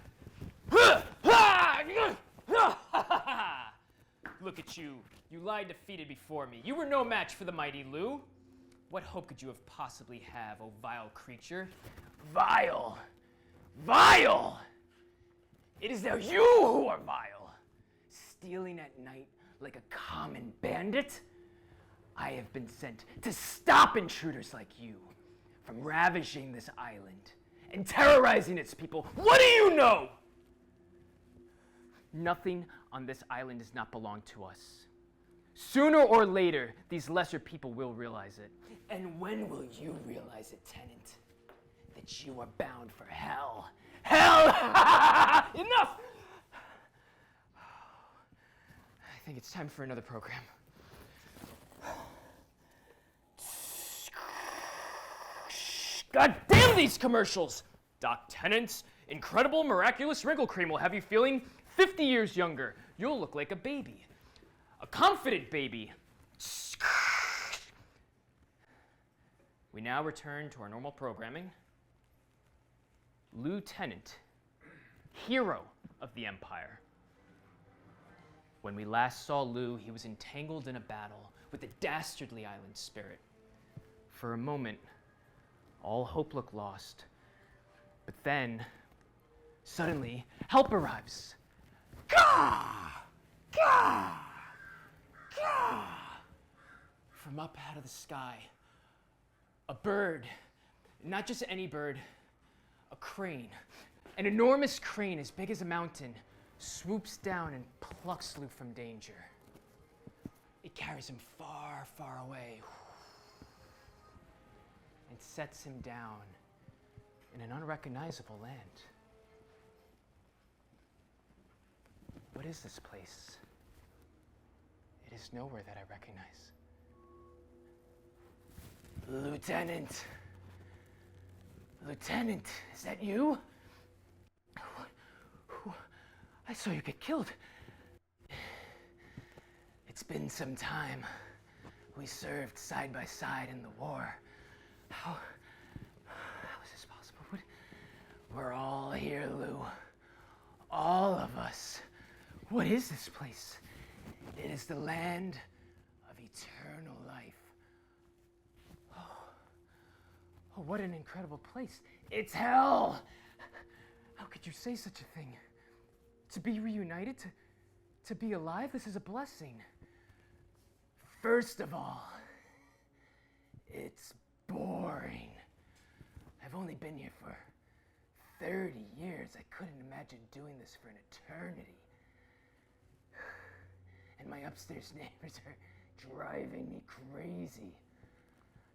Look at you. You lie defeated before me. You were no match for the mighty Lou. What hope could you have possibly have, O vile creature? Vile! Vile! It is now you who are vile. Stealing at night like a common bandit? I have been sent to stop intruders like you from ravaging this island and terrorizing its people. What do you know? Nothing on this island does not belong to us. Sooner or later, these lesser people will realize it. And when will you realize it, tenant? That you are bound for hell. Hell! Enough! I think it's time for another program. God damn these commercials! Doc Tennant's incredible miraculous wrinkle cream will have you feeling 50 years younger. You'll look like a baby. A confident baby. We now return to our normal programming. Lieutenant, Hero of the Empire. When we last saw Lou, he was entangled in a battle with the dastardly island spirit. For a moment, all hope looked lost. But then, suddenly, help arrives. Gah! Gah! Gah! From up out of the sky, a bird, not just any bird, a crane, an enormous crane as big as a mountain, swoops down and plucks Lou from danger. It carries him far, far away and sets him down in an unrecognizable land. What is this place? It is nowhere that I recognize. Lieutenant! Lieutenant, is that you? I saw you get killed. It's been some time. We served side by side in the war. How is this possible? We're all here, Lou. All of us. What is this place? It is the land of eternal life. Oh, what an incredible place. It's hell! How could you say such a thing? To be reunited, to be alive, this is a blessing. First of all, it's boring. I've only been here for 30 years. I couldn't imagine doing this for an eternity. And my upstairs neighbors are driving me crazy.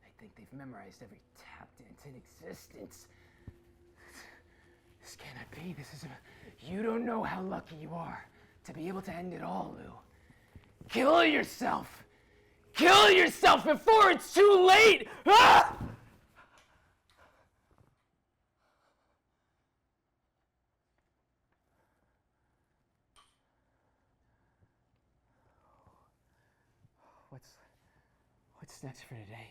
I think they've memorized every tap dance in existence. This cannot be. You don't know how lucky you are to be able to end it all, Lou. Kill yourself! Kill yourself before it's too late! Ah! What's next for today?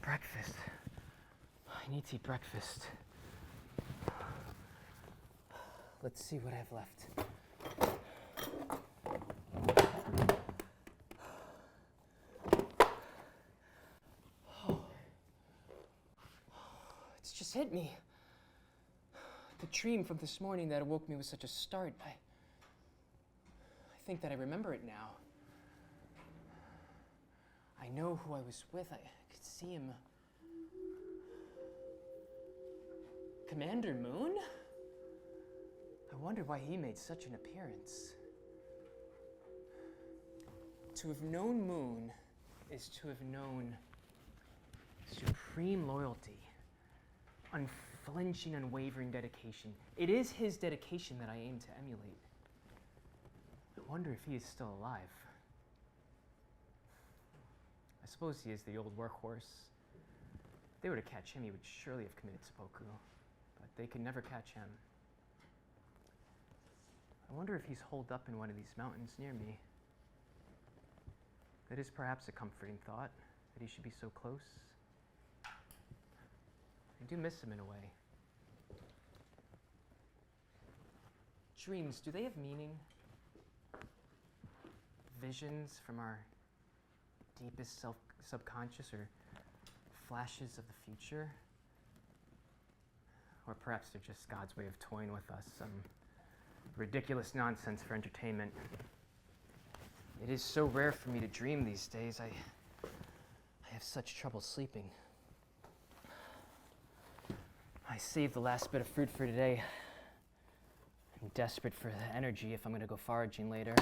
Breakfast. I need to eat breakfast. Let's see what I have left. It's just hit me. The dream from this morning that awoke me was such a start. I think that I remember it now. I know who I was with. I could see him. Commander Moon? I wonder why he made such an appearance. To have known Moon is to have known supreme loyalty, unflinching, unwavering dedication. It is his dedication that I aim to emulate. I wonder if he is still alive. I suppose he is the old workhorse. If they were to catch him, he would surely have committed seppuku, but they could never catch him. I wonder if he's holed up in one of these mountains near me. That is perhaps a comforting thought, that he should be so close. I do miss him in a way. Dreams, do they have meaning? Visions from our deepest subconscious, or flashes of the future? Or perhaps they're just God's way of toying with us, some ridiculous nonsense for entertainment. It is so rare for me to dream these days. I have such trouble sleeping. I saved the last bit of fruit for today. I'm desperate for the energy if I'm going to go foraging later.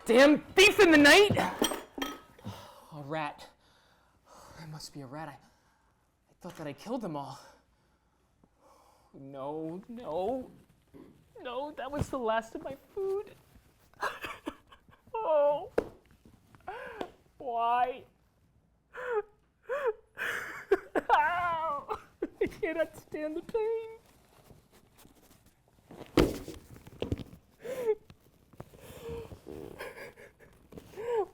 Damn thief in the night! A rat. There must be a rat. I thought that I killed them all. No, that was the last of my food. Oh, why? Ow! I cannot stand the pain.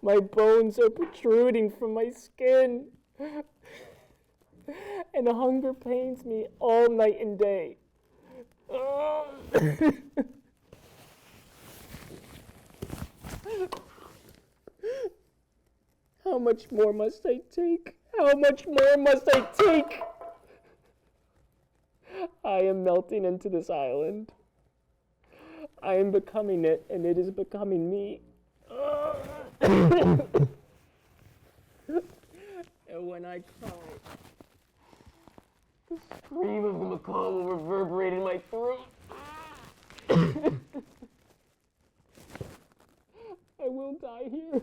My bones are protruding from my skin, and hunger pains me all night and day. How much more must I take? How much more must I take? I am melting into this island. I am becoming it, and it is becoming me. And when I cry, the scream of the macaw will reverberate in my throat. I will die here.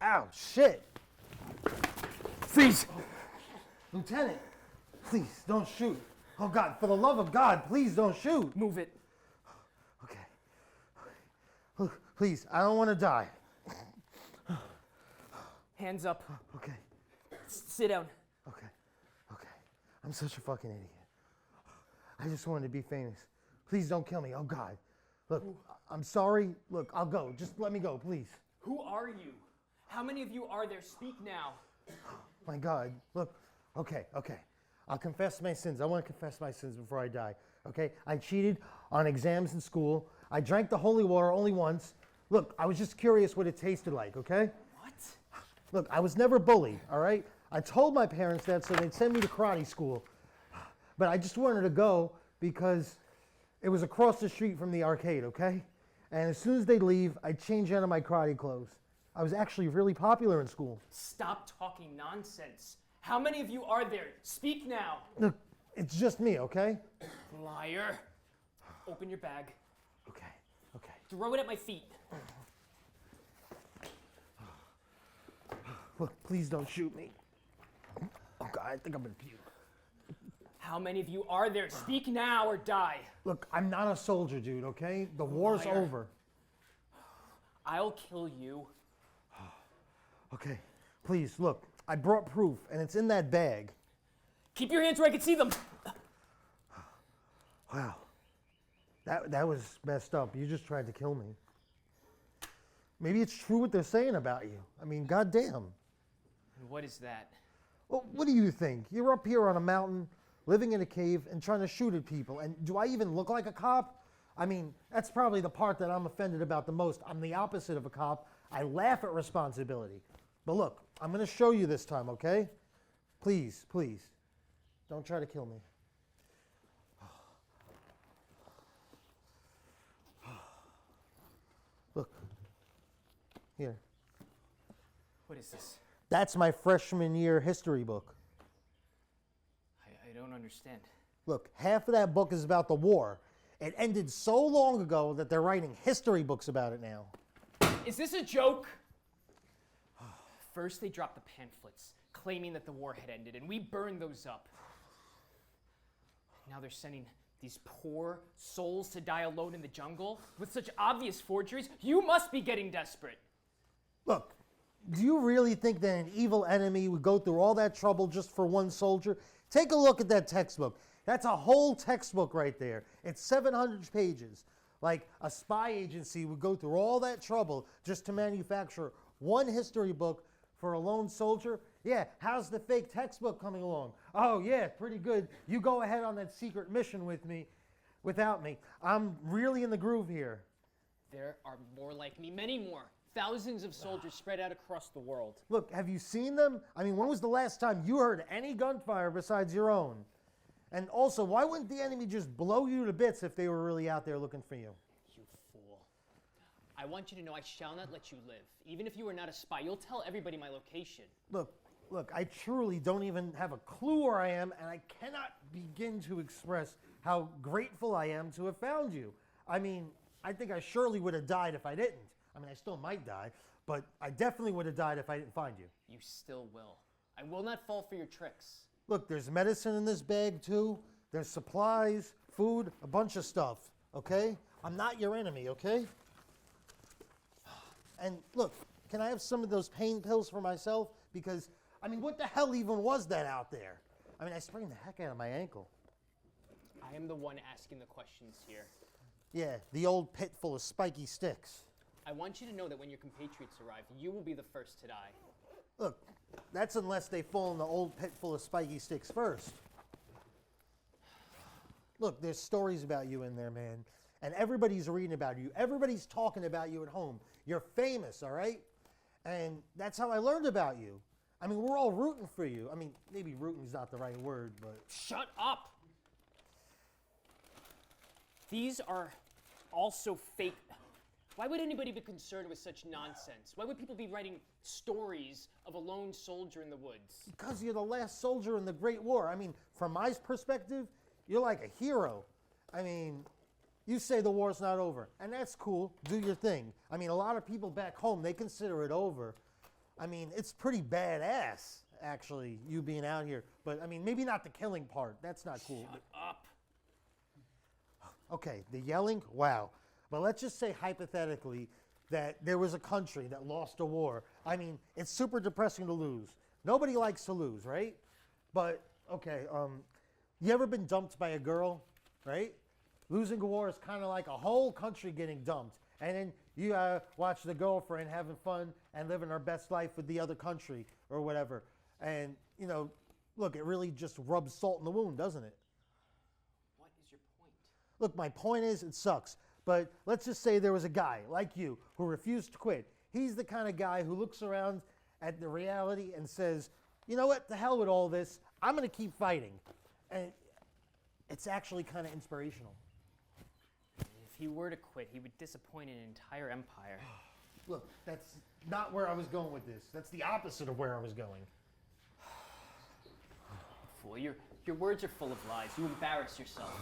Ow, shit. Freeze! Lieutenant, please don't shoot. Oh, God, for the love of God, please don't shoot. Move it. Okay. Look, please, I don't want to die. Hands up. Okay, Sit down. okay. I'm such a fucking idiot. I just wanted to be famous. Please don't kill me. Oh, God. Look, I'm sorry. Look, I'll go. Just let me go, please. Who are you? How many of you are there? Speak now. My God. Look, okay. I'll confess my sins. I want to confess my sins before I die. Okay? I cheated on exams in school. I drank the holy water only once. Look, I was just curious what it tasted like, okay? What? Look, I was never bullied, all right? I told my parents that so they'd send me to karate school. But I just wanted to go because it was across the street from the arcade, okay? And as soon as they'd leave, I'd change out of my karate clothes. I was actually really popular in school. Stop talking nonsense. How many of you are there? Speak now. Look, it's just me, okay? Liar. Open your bag. Okay. Throw it at my feet. Look, please don't shoot me. Oh, God, I think I'm gonna puke. How many of you are there? Speak now or die. Look, I'm not a soldier, dude, okay? The war's Liar. over. I'll kill you. Okay, please, look, I brought proof, and it's in that bag. Keep your hands where I can see them. Wow. That was messed up. You just tried to kill me. Maybe it's true what they're saying about you. I mean, goddamn. What is that? Well, what do you think? You're up here on a mountain, living in a cave, and trying to shoot at people. And do I even look like a cop? I mean, that's probably the part that I'm offended about the most. I'm the opposite of a cop. I laugh at responsibility. But look, I'm going to show you this time, okay? Please, don't try to kill me. Look, here. What is this? That's my freshman year history book. I don't understand. Look, half of that book is about the war. It ended so long ago that they're writing history books about it now. Is this a joke? First, they dropped the pamphlets claiming that the war had ended, and we burned those up. Now they're sending these poor souls to die alone in the jungle with such obvious forgeries. You must be getting desperate. Look, do you really think that an evil enemy would go through all that trouble just for one soldier? Take a look at that textbook. That's a whole textbook right there. It's 700 pages. Like a spy agency would go through all that trouble just to manufacture one history book for a lone soldier. Yeah, how's the fake textbook coming along? Oh yeah, pretty good. You go ahead on that secret mission with me, without me. I'm really in the groove here. There are more like me, many more. Thousands of soldiers spread out across the world. Look, have you seen them? I mean, when was the last time you heard any gunfire besides your own? And also, why wouldn't the enemy just blow you to bits if they were really out there looking for you? You fool. I want you to know I shall not let you live. Even if you are not a spy, you'll tell everybody my location. Look, I truly don't even have a clue where I am, and I cannot begin to express how grateful I am to have found you. I mean, I think I surely would have died if I didn't. I mean, I still might die, but I definitely would have died if I didn't find you. You still will. I will not fall for your tricks. Look, there's medicine in this bag, too. There's supplies, food, a bunch of stuff, okay? I'm not your enemy, okay? And look, can I have some of those pain pills for myself? Because, I mean, what the hell even was that out there? I mean, I sprained the heck out of my ankle. I am the one asking the questions here. Yeah, the old pit full of spiky sticks. I want you to know that when your compatriots arrive, you will be the first to die. Look, that's unless they fall in the old pit full of spiky sticks first. Look, there's stories about you in there, man. And everybody's reading about you. Everybody's talking about you at home. You're famous, all right? And that's how I learned about you. I mean, we're all rooting for you. I mean, maybe rooting's not the right word, but... Shut up! These are also fake. Why would anybody be concerned with such nonsense? Why would people be writing stories of a lone soldier in the woods? Because you're the last soldier in the Great War. I mean, from my perspective, you're like a hero. I mean, you say the war's not over, and that's cool. Do your thing. I mean, a lot of people back home, they consider it over. I mean, it's pretty badass, actually, you being out here. But, I mean, maybe not the killing part. That's not cool. Shut up. Okay, the yelling, wow. But let's just say hypothetically that there was a country that lost a war. I mean, it's super depressing to lose. Nobody likes to lose, right? But, okay, you ever been dumped by a girl, right? Losing a war is kind of like a whole country getting dumped. And then you watch the girlfriend having fun and living her best life with the other country or whatever. And, you know, look, it really just rubs salt in the wound, doesn't it? What is your point? Look, my point is it sucks. But let's just say there was a guy like you who refused to quit. He's the kind of guy who looks around at the reality and says, you know what, the hell with all this. I'm going to keep fighting. And it's actually kind of inspirational. If he were to quit, he would disappoint an entire empire. Look, that's not where I was going with this. That's the opposite of where I was going. Fool, your words are full of lies. You embarrass yourself.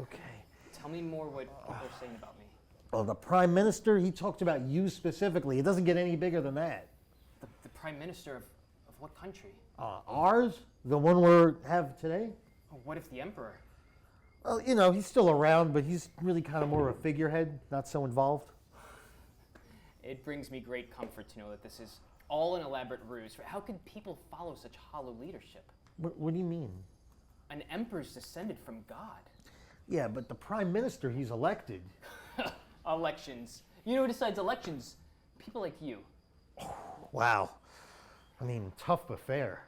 Okay. Tell me more what they're saying about me. Oh, the prime minister, he talked about you specifically. It doesn't get any bigger than that. The prime minister of what country? Ours? The one we have today? Oh, what if the emperor? Well, you know, he's still around, but he's really kind of more of a figurehead, not so involved. It brings me great comfort to know that this is all an elaborate ruse. How could people follow such hollow leadership? What do you mean? An emperor's descended from God. Yeah, but the prime minister, he's elected. Elections. You know who decides elections? People like you. Wow. I mean, tough but fair.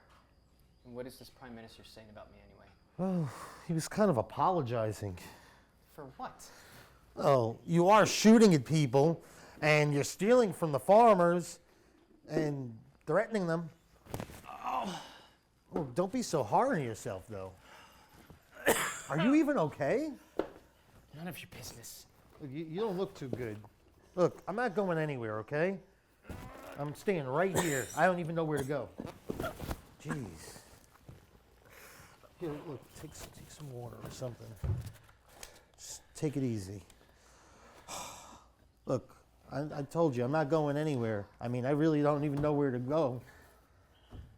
And what is this prime minister saying about me anyway? Oh, he was kind of apologizing. For what? Oh, you are shooting at people, and you're stealing from the farmers, and threatening them. Oh, don't be so hard on yourself, though. Are you even okay? None of your business. Look, you don't look too good. Look, I'm not going anywhere, okay? I'm staying right here. I don't even know where to go. Jeez. Here, look, take some water or something. Just take it easy. Look, I told you, I'm not going anywhere. I mean, I really don't even know where to go.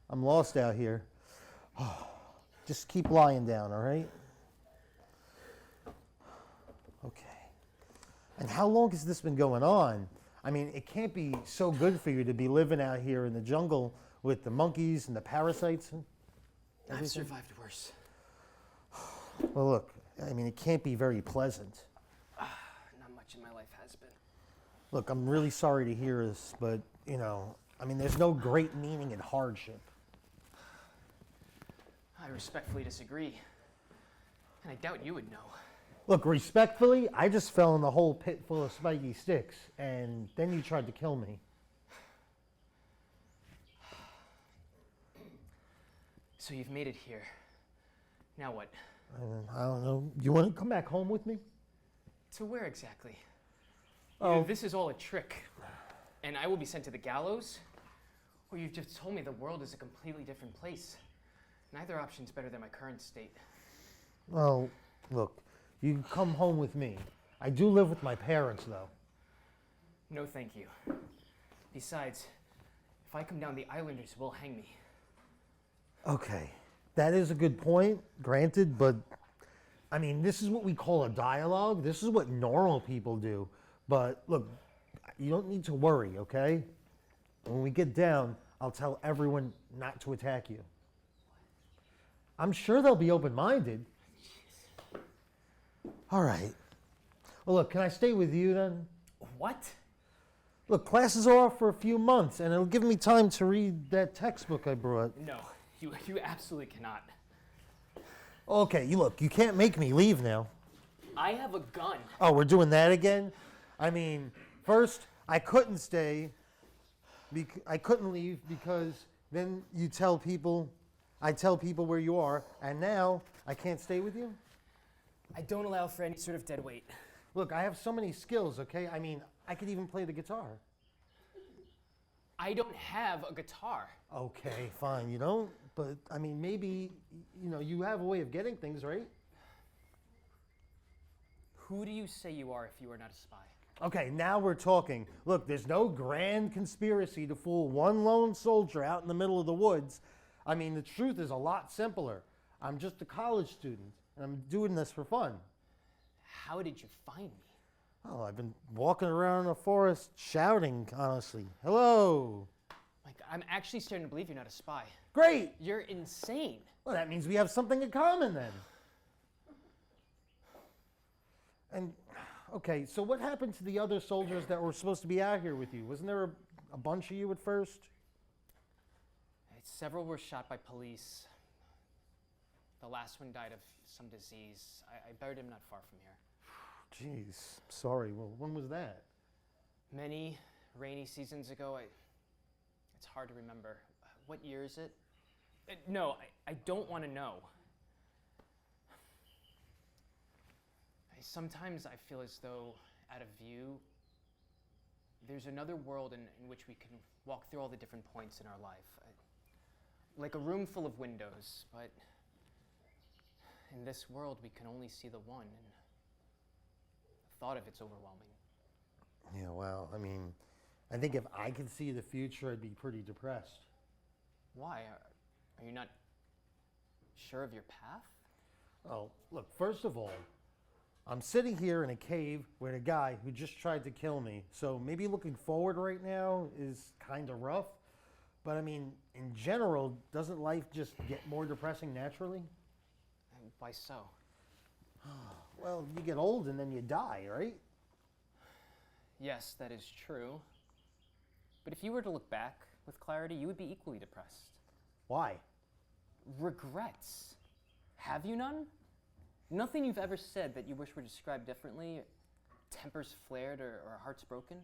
I'm lost out here. Just keep lying down, all right? Okay. And how long has this been going on? I mean, it can't be so good for you to be living out here in the jungle with the monkeys and the parasites and I've everything. survived worse. Well, look, I mean, it can't be very pleasant. Not much in my life has been. Look, I'm really sorry to hear this, but, you know, I mean, there's no great meaning in hardship. I respectfully disagree. And I doubt you would know. Look, respectfully, I just fell in the whole pit full of spiky sticks, and then you tried to kill me. So you've made it here. Now what? I don't know. You want to come back home with me? To where exactly? Oh. Either this is all a trick, and I will be sent to the gallows, or you've just told me the world is a completely different place. Neither option's better than my current state. Well, look, you can come home with me. I do live with my parents, though. No, thank you. Besides, if I come down, the islanders will hang me. Okay, that is a good point, granted, but I mean, this is what we call a dialogue. This is what normal people do. But look, you don't need to worry, okay? When we get down, I'll tell everyone not to attack you. I'm sure they'll be open-minded. All right. Well, look, can I stay with you then? What? Look, classes are off for a few months, and it'll give me time to read that textbook I brought. No, you absolutely cannot. Okay, you can't make me leave now. I have a gun. Oh, we're doing that again? I mean, first, I couldn't stay. I couldn't leave because then I tell people where you are, and now I can't stay with you? I don't allow for any sort of dead weight. Look, I have so many skills, okay? I mean, I could even play the guitar. I don't have a guitar. Okay, fine, you don't? But, I mean, maybe, you have a way of getting things, right? Who do you say you are if you are not a spy? Okay, now we're talking. Look, there's no grand conspiracy to fool one lone soldier out in the middle of the woods. I mean, the truth is a lot simpler. I'm just a college student, and I'm doing this for fun. How did you find me? Oh, I've been walking around the forest shouting, honestly. Hello. Like, I'm actually starting to believe you're not a spy. Great. You're insane. Well, that means we have something in common then. And, okay, so what happened to the other soldiers that were supposed to be out here with you? Wasn't there a bunch of you at first? Several were shot by police. The last one died of some disease. I buried him not far from here. Jeez, sorry. Well, when was that? Many rainy seasons ago. It's hard to remember. What year is it? No, I don't want to know. Sometimes I feel as though, out of view, there's another world in which we can walk through all the different points in our life. Like a room full of windows, but in this world we can only see the one, and the thought of it's overwhelming. Yeah, well, I mean, I think if I could see the future, I'd be pretty depressed. Why? Are you not sure of your path? Oh, look, first of all, I'm sitting here in a cave with a guy who just tried to kill me, so maybe looking forward right now is kind of rough. But I mean, in general, doesn't life just get more depressing naturally? And why so? Well, you get old and then you die, right? Yes, that is true. But if you were to look back with clarity, you would be equally depressed. Why? Regrets. Have you none? Nothing you've ever said that you wish were described differently? Tempers flared or hearts broken?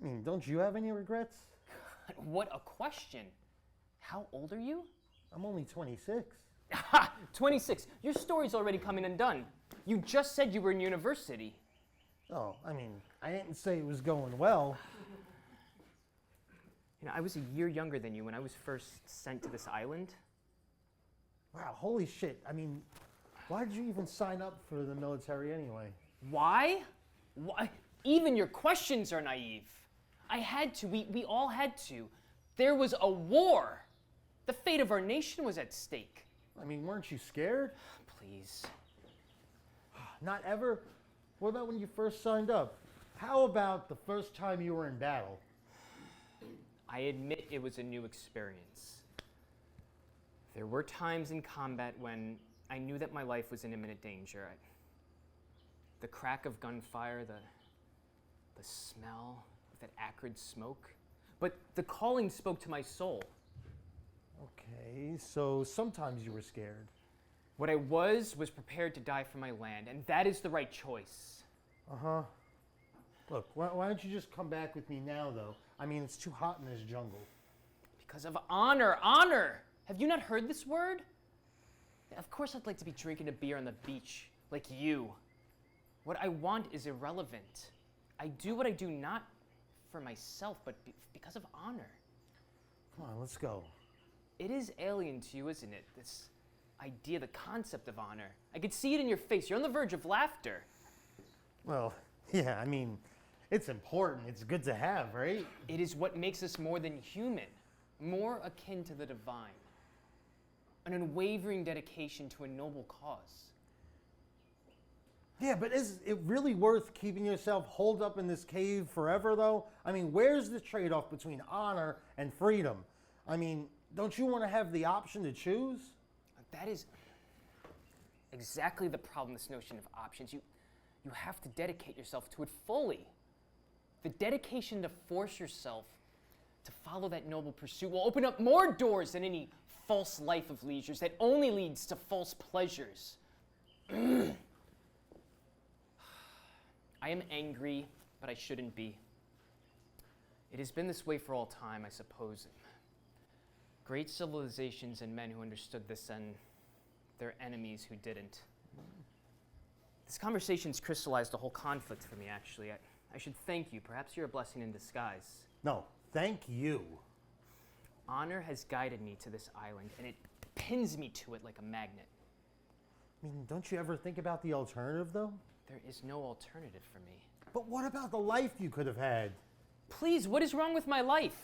I mean, don't you have any regrets? What a question. How old are you? I'm only 26. Ha! 26. Your story's already coming undone. You just said you were in university. Oh, I mean, I didn't say it was going well. You know, I was a year younger than you when I was first sent to this island. Wow, holy shit. I mean, why did you even sign up for the military anyway? Why? Why? Even your questions are naive. I had to. We all had to. There was a war. The fate of our nation was at stake. I mean, weren't you scared? Please. Not ever? What about when you first signed up? How about the first time you were in battle? I admit it was a new experience. There were times in combat when I knew that my life was in imminent danger. The crack of gunfire, the smell of that acrid smoke. But the calling spoke to my soul. Okay, so sometimes you were scared. What I was prepared to die for my land, and that is the right choice. Uh-huh. Look, why don't you just come back with me now, though? I mean, it's too hot in this jungle. Because of honor, honor! Have you not heard this word? Of course I'd like to be drinking a beer on the beach, like you. What I want is irrelevant. I do what I do not for myself, but because of honor. Come on, let's go. It is alien to you, isn't it? This idea, the concept of honor. I could see it in your face. You're on the verge of laughter. Well, yeah, I mean, it's important. It's good to have, right? It is what makes us more than human, more akin to the divine. An unwavering dedication to a noble cause. Yeah, but is it really worth keeping yourself holed up in this cave forever, though? I mean, where's the trade-off between honor and freedom? I mean, don't you want to have the option to choose? That is exactly the problem, this notion of options. You have to dedicate yourself to it fully. The dedication to force yourself to follow that noble pursuit will open up more doors than any false life of leisures that only leads to false pleasures. I am angry, but I shouldn't be. It has been this way for all time, I suppose. Great civilizations and men who understood this, and their enemies who didn't. This conversation's crystallized a whole conflict for me, actually. I should thank you. Perhaps you're a blessing in disguise. No, thank you. Honor has guided me to this island, and it pins me to it like a magnet. I mean, don't you ever think about the alternative, though? There is no alternative for me. But what about the life you could have had? Please, what is wrong with my life?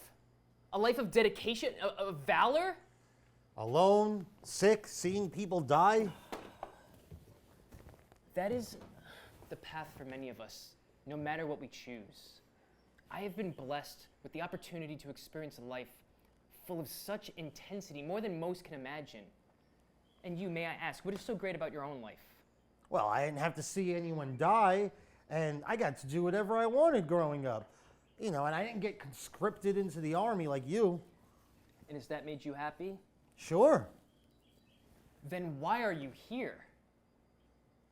A life of dedication, of valor? Alone, sick, seeing people die? That is the path for many of us, no matter what we choose. I have been blessed with the opportunity to experience a life full of such intensity, more than most can imagine. And you, may I ask, what is so great about your own life? Well, I didn't have to see anyone die, and I got to do whatever I wanted growing up. You know, and I didn't get conscripted into the army like you. And has that made you happy? Sure. Then why are you here?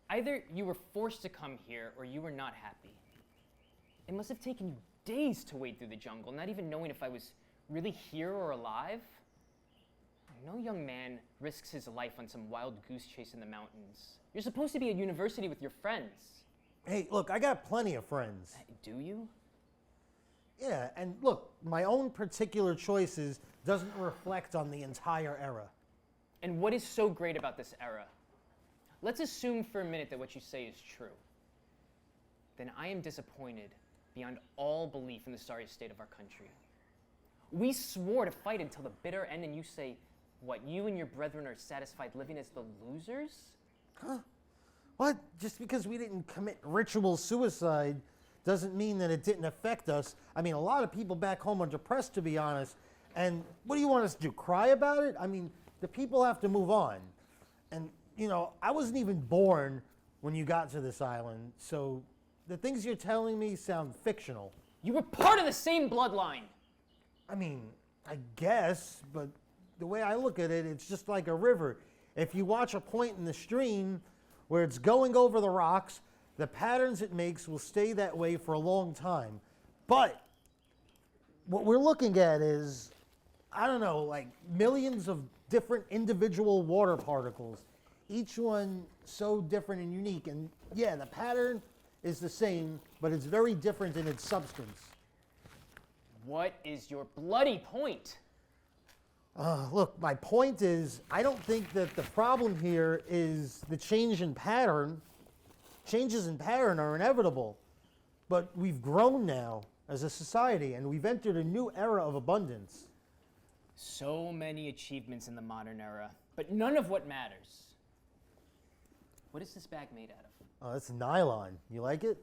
Either you were forced to come here or you were not happy. It must have taken you days to wade through the jungle, not even knowing if I was really here or alive. No young man risks his life on some wild goose chase in the mountains. You're supposed to be at university with your friends. Hey, look, I got plenty of friends. Do you? Yeah, and look, my own particular choices doesn't reflect on the entire era. And what is so great about this era? Let's assume for a minute that what you say is true. Then I am disappointed beyond all belief in the sorry state of our country. We swore to fight until the bitter end, and you say, what, you and your brethren are satisfied living as the losers? Huh? What? Just because we didn't commit ritual suicide doesn't mean that it didn't affect us. I mean, a lot of people back home are depressed, to be honest. And what do you want us to do, cry about it? I mean, the people have to move on. And, you know, I wasn't even born when you got to this island, so the things you're telling me sound fictional. You were part of the same bloodline. I mean, I guess, but the way I look at it, it's just like a river. If you watch a point in the stream where it's going over the rocks, the patterns it makes will stay that way for a long time. But what we're looking at is, I don't know, like millions of different individual water particles, each one so different and unique. And yeah, the pattern is the same, but it's very different in its substance. What is your bloody point? Look, my point is, I don't think that the problem here is the change in pattern. Changes in pattern are inevitable, but we've grown now as a society, and we've entered a new era of abundance. So many achievements in the modern era, but none of what matters. What is this bag made out of? Oh, that's nylon. You like it?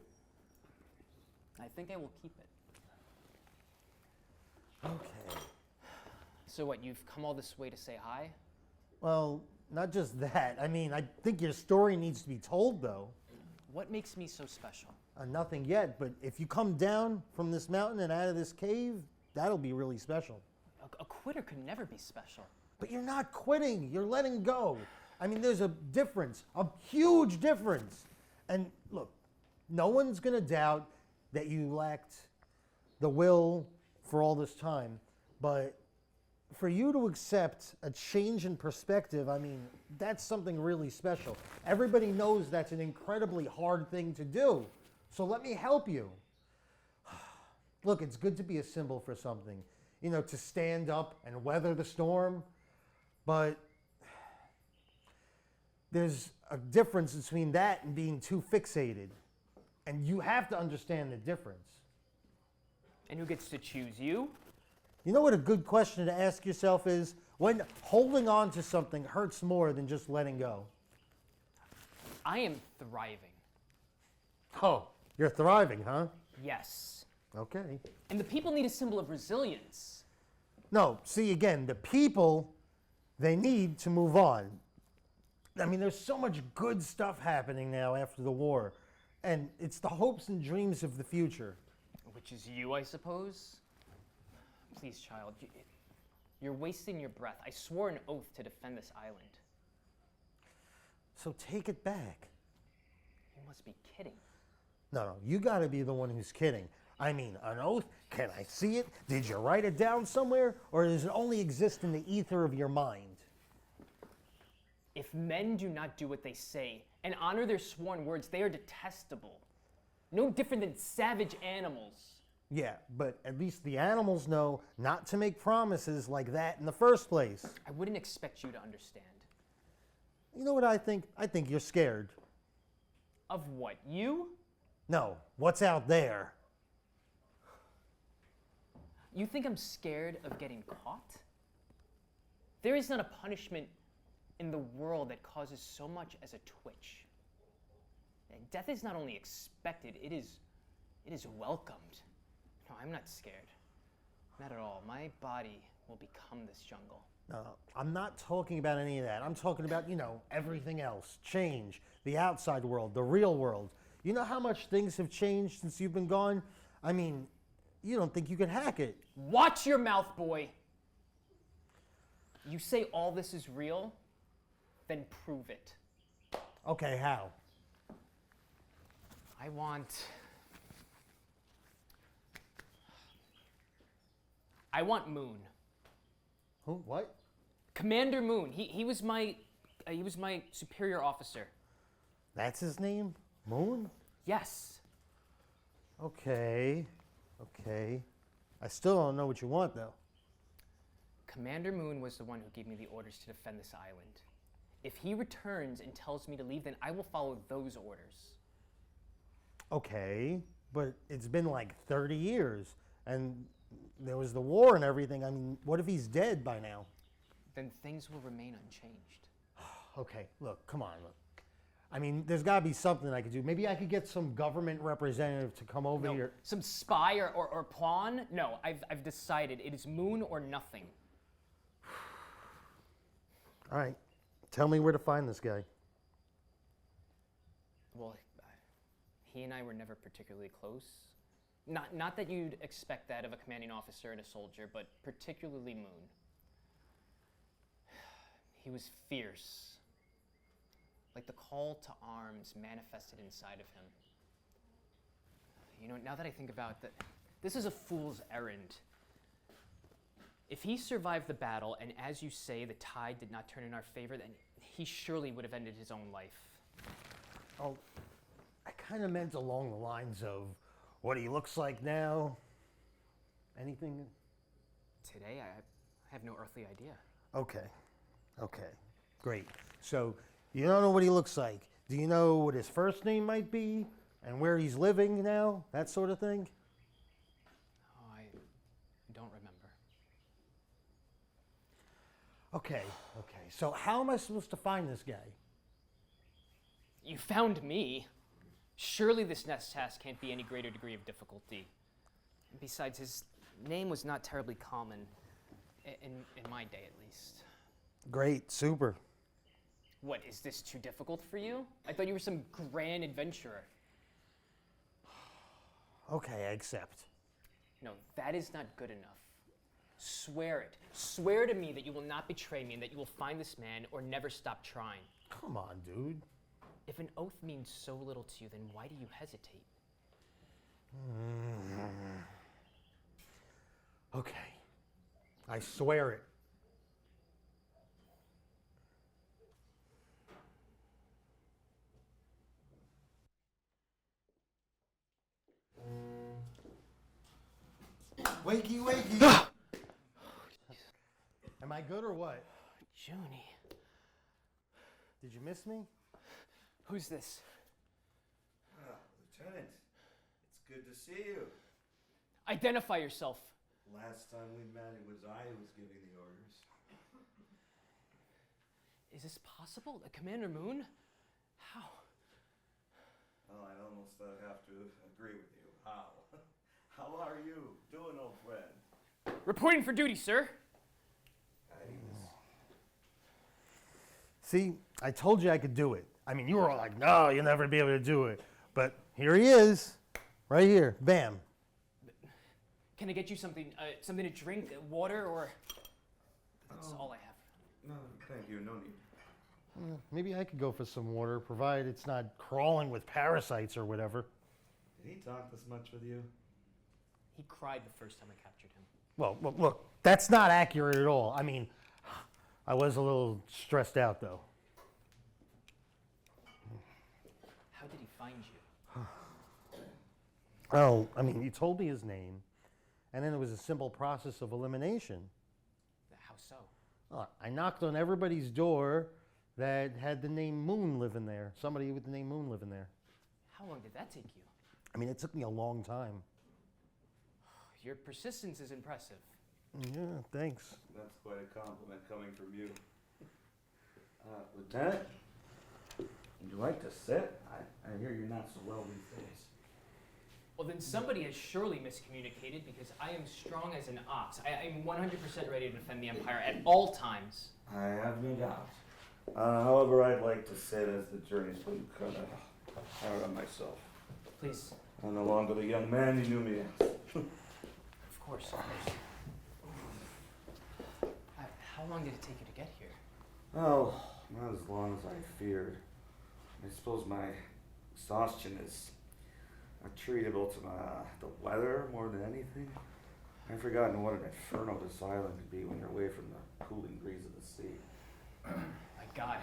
I think I will keep it. Okay. So what, you've come all this way to say hi? Well, not just that. I mean, I think your story needs to be told, though. What makes me so special? Nothing yet, but if you come down from this mountain and out of this cave, that'll be really special. A quitter could never be special. But you're not quitting. You're letting go. I mean, there's a difference, a huge difference. And look, no one's going to doubt that you lacked the will for all this time. But for you to accept a change in perspective, I mean, that's something really special. Everybody knows that's an incredibly hard thing to do. So let me help you. Look, it's good to be a symbol for something, you know, to stand up and weather the storm. But there's a difference between that and being too fixated. And you have to understand the difference. And who gets to choose, you? You know what a good question to ask yourself is? When holding on to something hurts more than just letting go. I am thriving. Oh, you're thriving, huh? Yes. Okay. And the people need a symbol of resilience. No, see again, the people, they need to move on. I mean, there's so much good stuff happening now after the war. And it's the hopes and dreams of the future. Which is you, I suppose? Please, child, you're wasting your breath. I swore an oath to defend this island. So take it back. You must be kidding. No, you gotta be the one who's kidding. I mean, an oath? Can I see it? Did you write it down somewhere? Or does it only exist in the ether of your mind? If men do not do what they say and honor their sworn words, they are detestable. No different than savage animals. Yeah, but at least the animals know not to make promises like that in the first place. I wouldn't expect you to understand. You know what I think? I think you're scared. Of what? You? No, what's out there? You think I'm scared of getting caught? There is not a punishment in the world that causes so much as a twitch. And death is not only expected, it is welcomed. No, I'm not scared. Not at all. My body will become this jungle. No, I'm not talking about any of that. I'm talking about, everything else. Change, the outside world, the real world. You know how much things have changed since you've been gone? I mean, you don't think you could hack it. Watch your mouth, boy. You say all this is real, then prove it. Okay, how? I want Moon. Who? What? Commander Moon. He was my superior officer. That's his name? Moon? Yes. Okay. I still don't know what you want, though. Commander Moon was the one who gave me the orders to defend this island. If he returns and tells me to leave, then I will follow those orders. Okay, but it's been like 30 years, and there was the war and everything. I mean, what if he's dead by now? Then things will remain unchanged. Okay, look, come on, look. I mean, there's got to be something I could do. Maybe I could get some government representative to come over here. Some spy or pawn? No, I've decided it is Moon or nothing. All right, tell me where to find this guy. Well, he and I were never particularly close. Not that you'd expect that of a commanding officer and a soldier, but particularly Moon. He was fierce, like the call to arms manifested inside of him. Now that I think about that, this is a fool's errand. If he survived the battle, and as you say, the tide did not turn in our favor, then he surely would have ended his own life. Oh, I kind of meant along the lines of what he looks like now. Anything? Today, I have no earthly idea. Okay, great. So, you don't know what he looks like. Do you know what his first name might be and where he's living now? That sort of thing? Oh, I don't remember. Okay. So how am I supposed to find this guy? You found me. Surely this next task can't be any greater degree of difficulty. Besides, his name was not terribly common, in my day at least. Great, super. What, is this too difficult for you? I thought you were some grand adventurer. Okay, I accept. No, that is not good enough. Swear it. Swear to me that you will not betray me and that you will find this man or never stop trying. Come on, dude. If an oath means so little to you, then why do you hesitate? Okay. I swear it. Wakey. Am I good or what? Junie. Did you miss me? Who's this? Lieutenant, it's good to see you. Identify yourself. Last time we met, it was I who was giving the orders. Is this possible? Commander Moon? How? Well, I'd almost have to agree with you. How? How are you doing, old friend? Reporting for duty, sir. See, I told you I could do it. I mean, you were all like, no, you'll never be able to do it. But here he is, right here, bam. Can I get you something to drink, water, or... That's all I have. No, thank you. No need. Maybe I could go for some water, provided it's not crawling with parasites or whatever. Did he talk this much with you? He cried the first time I captured him. Well, look, that's not accurate at all. I mean, I was a little stressed out, though. How did he find you? Oh, I mean, he told me his name, and then it was a simple process of elimination. How so? I knocked on everybody's door that had the name Moon living there. Somebody with the name Moon living there. How long did that take you? I mean, it took me a long time. Your persistence is impressive. Yeah, thanks. That's quite a compliment coming from you. Lieutenant, would you like to sit? I hear you're not so well these days. Well, then somebody has surely miscommunicated because I am strong as an ox. I am 100% ready to defend the Empire at all times. I have no doubt. However, I'd like to sit as the journey's been kind of hard on myself. Please. I'm no longer the young man you knew me as. Of course. How long did it take you to get here? Oh, not as long as I feared. I suppose my exhaustion is attributable to the weather more than anything. I've forgotten what an inferno this island could be when you're away from the cooling breeze of the sea. My God,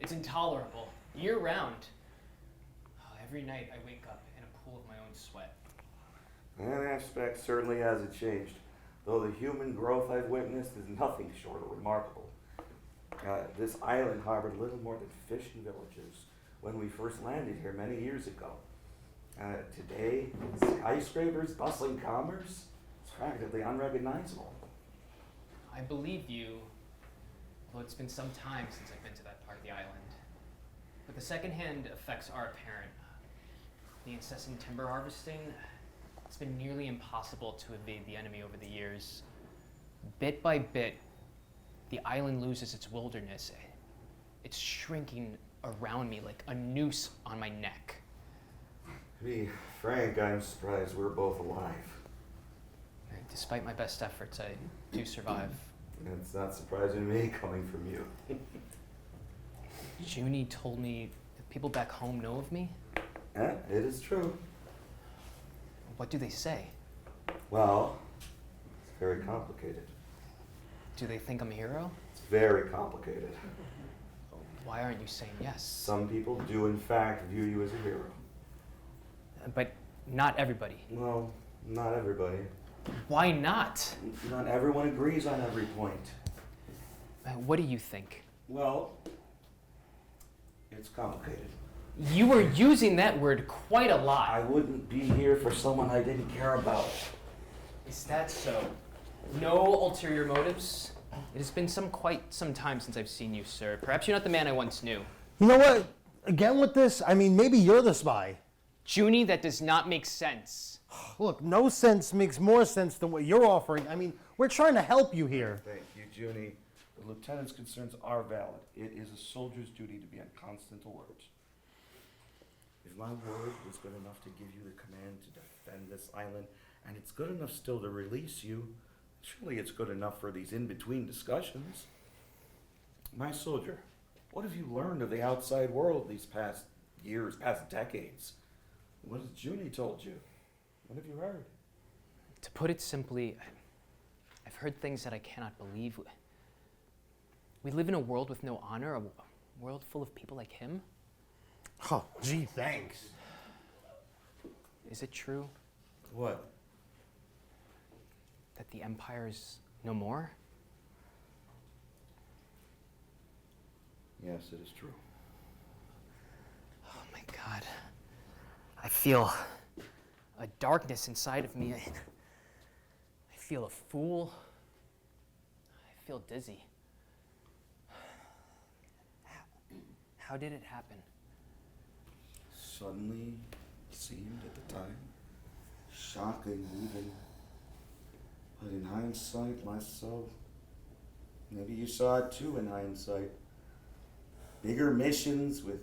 it's intolerable. Year round. Every night I wake up in a pool of my own sweat. That aspect certainly hasn't changed, though the human growth I've witnessed is nothing short of remarkable. This island harbored little more than fishing villages when we first landed here many years ago. Today, skyscrapers, bustling commerce, it's practically unrecognizable. I believe you, although it's been some time since I've been to that part of the island. But the secondhand effects are apparent. The incessant timber harvesting, it's been nearly impossible to evade the enemy over the years. Bit by bit, the island loses its wilderness. It's shrinking around me like a noose on my neck. To be frank, I'm surprised we're both alive. Despite my best efforts, I do survive. It's not surprising to me coming from you. Junie told me that people back home know of me. It is true. What do they say? Well, it's very complicated. Do they think I'm a hero? It's very complicated. Why aren't you saying yes? Some people do in fact view you as a hero. But not everybody. Well, not everybody. Why not? Not everyone agrees on every point. What do you think? Well, it's complicated. You were using that word quite a lot. I wouldn't be here for someone I didn't care about. Is that so? No ulterior motives? It has been quite some time since I've seen you, sir. Perhaps you're not the man I once knew. You know what? Again with this, I mean, maybe you're the spy. Junie, that does not make sense. Look, no sense makes more sense than what you're offering. I mean, we're trying to help you here. Thank you, Junie. The lieutenant's concerns are valid. It is a soldier's duty to be on constant alert. If my word was good enough to give you the command to defend this island, and it's good enough still to release you, surely it's good enough for these in-between discussions. My soldier, what have you learned of the outside world these past years, past decades? What has Junie told you? What have you heard? To put it simply, I've heard things that I cannot believe. We live in a world with no honor, a world full of people like him. Oh, gee, thanks. Is it true What? that the Empire is no more? Yes, it is true. Oh my God. I feel a darkness inside of me. I feel a fool. I feel dizzy. How did it happen? Suddenly seemed at the time shocking even. But in hindsight, myself, maybe you saw it too in hindsight. Bigger missions with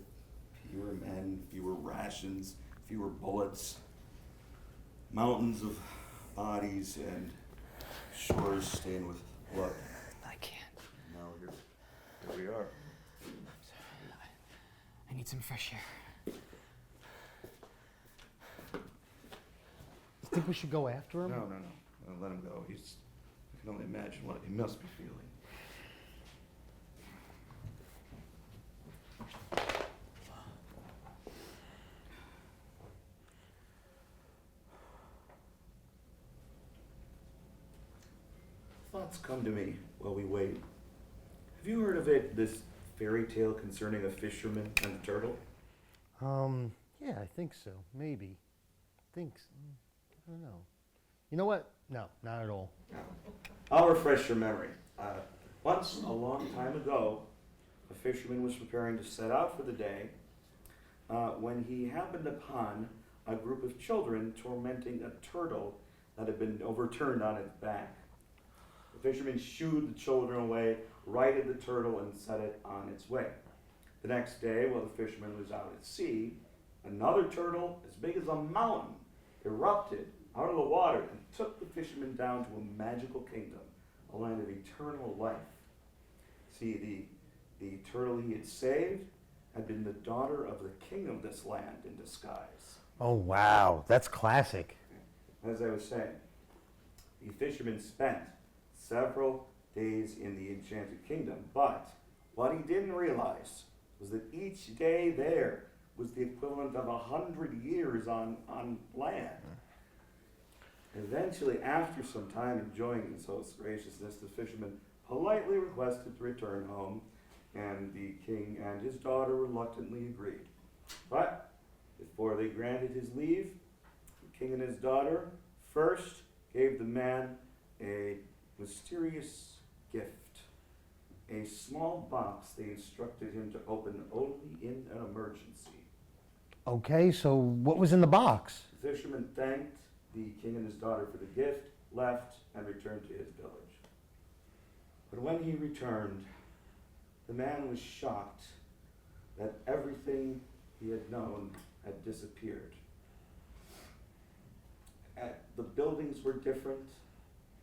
fewer men, fewer rations, fewer bullets, mountains of bodies, and shores stained with blood. I can't. Now here we are. I need some fresh air. You think we should go after him? No. I'll let him go. I can only imagine what he must be feeling. Thoughts come to me while we wait. Have you heard of it, this fairy tale concerning a fisherman and a turtle? Yeah, I think so. Maybe. I don't know. You know what? No, not at all. I'll refresh your memory. Once, a long time ago, a fisherman was preparing to set out for the day when he happened upon a group of children tormenting a turtle that had been overturned on its back. The fisherman shooed the children away, righted the turtle, and set it on its way. The next day, while the fisherman was out at sea, another turtle as big as a mountain erupted out of the water and took the fisherman down to a magical kingdom, a land of eternal life. See, the turtle he had saved had been the daughter of the king of this land in disguise. Oh, wow. That's classic. As I was saying, the fisherman spent several days in the enchanted kingdom, but what he didn't realize was that each day there was the equivalent of 100 years on land. Eventually, after some time enjoying his host's graciousness, the fisherman politely requested to return home, and the king and his daughter reluctantly agreed. But before they granted his leave, the king and his daughter first gave the man a mysterious gift, a small box they instructed him to open only in an emergency. Okay, so what was in the box? The fisherman thanked the king and his daughter for the gift, left, and returned to his village. But when he returned, the man was shocked that everything he had known had disappeared. The buildings were different.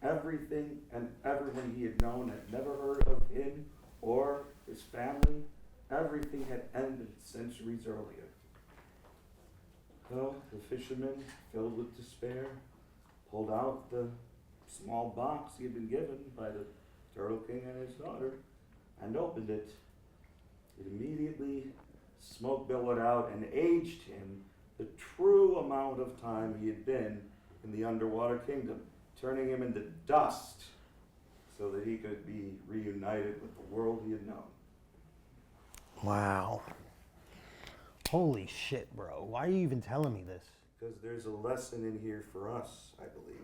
Everything and everyone he had known had never heard of him or his family. Everything had ended centuries earlier. Well, the fisherman, filled with despair, pulled out the small box he had been given by the Turtle King and his daughter and opened it. It immediately smoke billowed out and aged him the true amount of time he had been in the underwater kingdom, turning him into dust so that he could be reunited with the world he had known. Wow. Holy shit, bro. Why are you even telling me this? Because there's a lesson in here for us, I believe.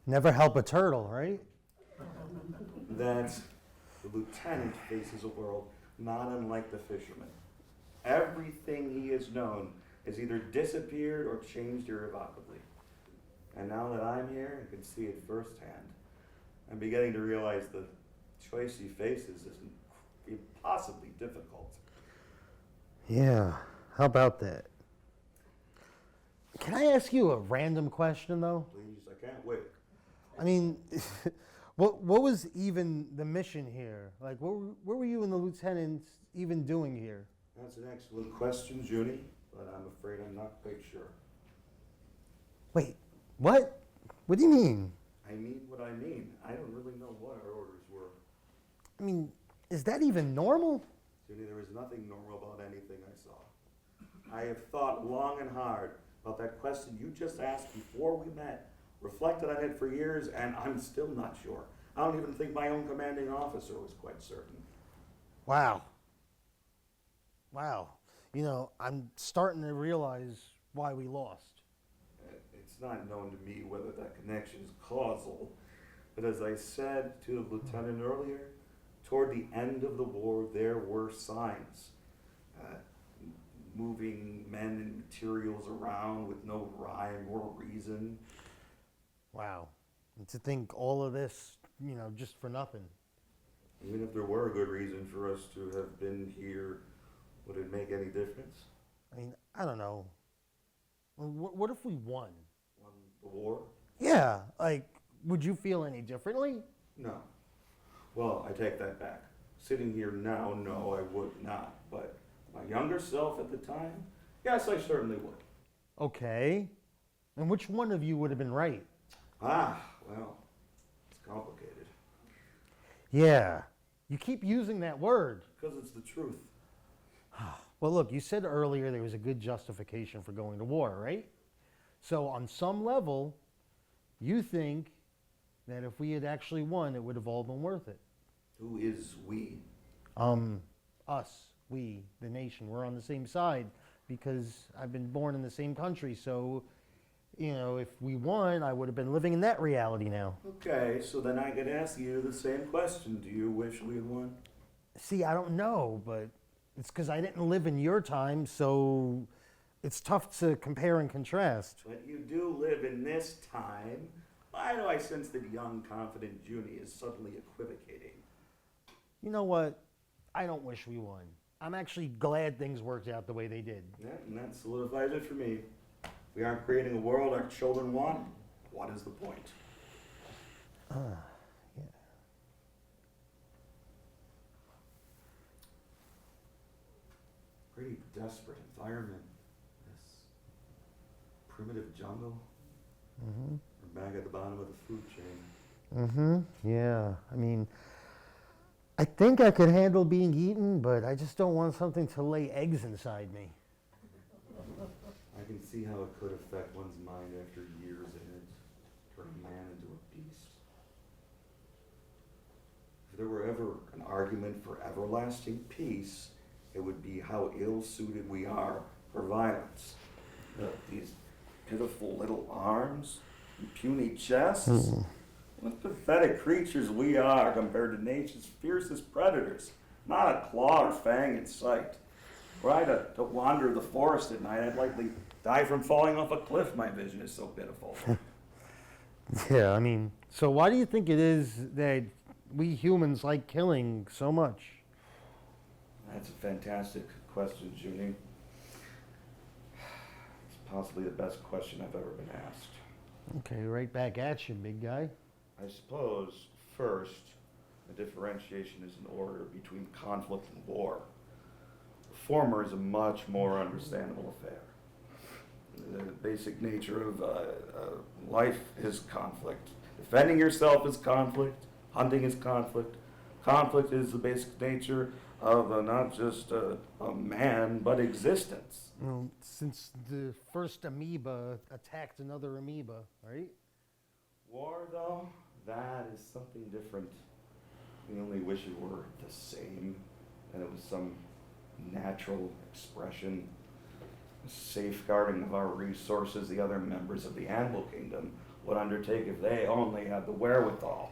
Never help a turtle, right? That the lieutenant faces a world not unlike the fisherman. Everything he has known has either disappeared or changed irrevocably. And now that I'm here and can see it firsthand, I'm beginning to realize the choice he faces is impossibly difficult. Yeah, how about that? Can I ask you a random question, though? Please, I can't wait. I mean, what was even the mission here? Like, what were you and the lieutenants even doing here? That's an excellent question, Junie, but I'm afraid I'm not quite sure. Wait, what? What do you mean? I mean what I mean. I don't really know what our orders were. I mean, is that even normal? Junie, there was nothing normal about anything I saw. I have thought long and hard about that question you just asked before we met, reflected on it for years, and I'm still not sure. I don't even think my own commanding officer was quite certain. Wow. Wow. You know, I'm starting to realize why we lost. It's not known to me whether that connection is causal, but as I said to the lieutenant earlier, toward the end of the war, there were signs. Moving men and materials around with no rhyme or reason. Wow. And to think all of this, you know, just for nothing. Even if there were a good reason for us to have been here, would it make any difference? I mean, I don't know. What if we won? Won the war? Yeah, like, would you feel any differently? No. Well, I take that back. Sitting here now, no, I would not. But my younger self at the time, yes, I certainly would. Okay. And which one of you would have been right? Ah, well, it's complicated. Yeah. You keep using that word. Because it's the truth. Well, look, you said earlier there was a good justification for going to war, right? So on some level, you think that if we had actually won, it would have all been worth it. Who is we? Us, we, the nation, we're on the same side because I've been born in the same country. So, you know, if we won, I would have been living in that reality now. Okay, so then I could ask you the same question. Do you wish we had won? See, I don't know, but it's because I didn't live in your time, so it's tough to compare and contrast. But you do live in this time. Why do I sense that young, confident Junie is suddenly equivocating? You know what? I don't wish we won. I'm actually glad things worked out the way they did. Yeah, and that solidifies it for me. We aren't creating a world our children want. What is the point? Yeah. Pretty desperate environment. This primitive jungle. We're back at the bottom of the food chain. Yeah. I mean, I think I could handle being eaten, but I just don't want something to lay eggs inside me. I can see how it could affect one's mind after years in it, turning man into a beast. If there were ever an argument for everlasting peace, it would be how ill-suited we are for violence. These pitiful little arms and puny chests. What pathetic creatures we are compared to nature's fiercest predators. Not a claw or fang in sight. Were I to wander the forest at night, I'd likely die from falling off a cliff. My vision is so pitiful. Yeah, I mean, so why do you think it is that we humans like killing so much? That's a fantastic question, Junie. It's possibly the best question I've ever been asked. Okay, right back at you, big guy. I suppose, first, the differentiation is in order between conflict and war. The former is a much more understandable affair. The basic nature of life is conflict. Defending yourself is conflict. Hunting is conflict. Conflict is the basic nature of not just a man, but existence. Well, since the first amoeba attacked another amoeba, right? War, though, that is something different. We only wish it were the same, and it was some natural expression, safeguarding of our resources the other members of the animal kingdom would undertake if they only had the wherewithal.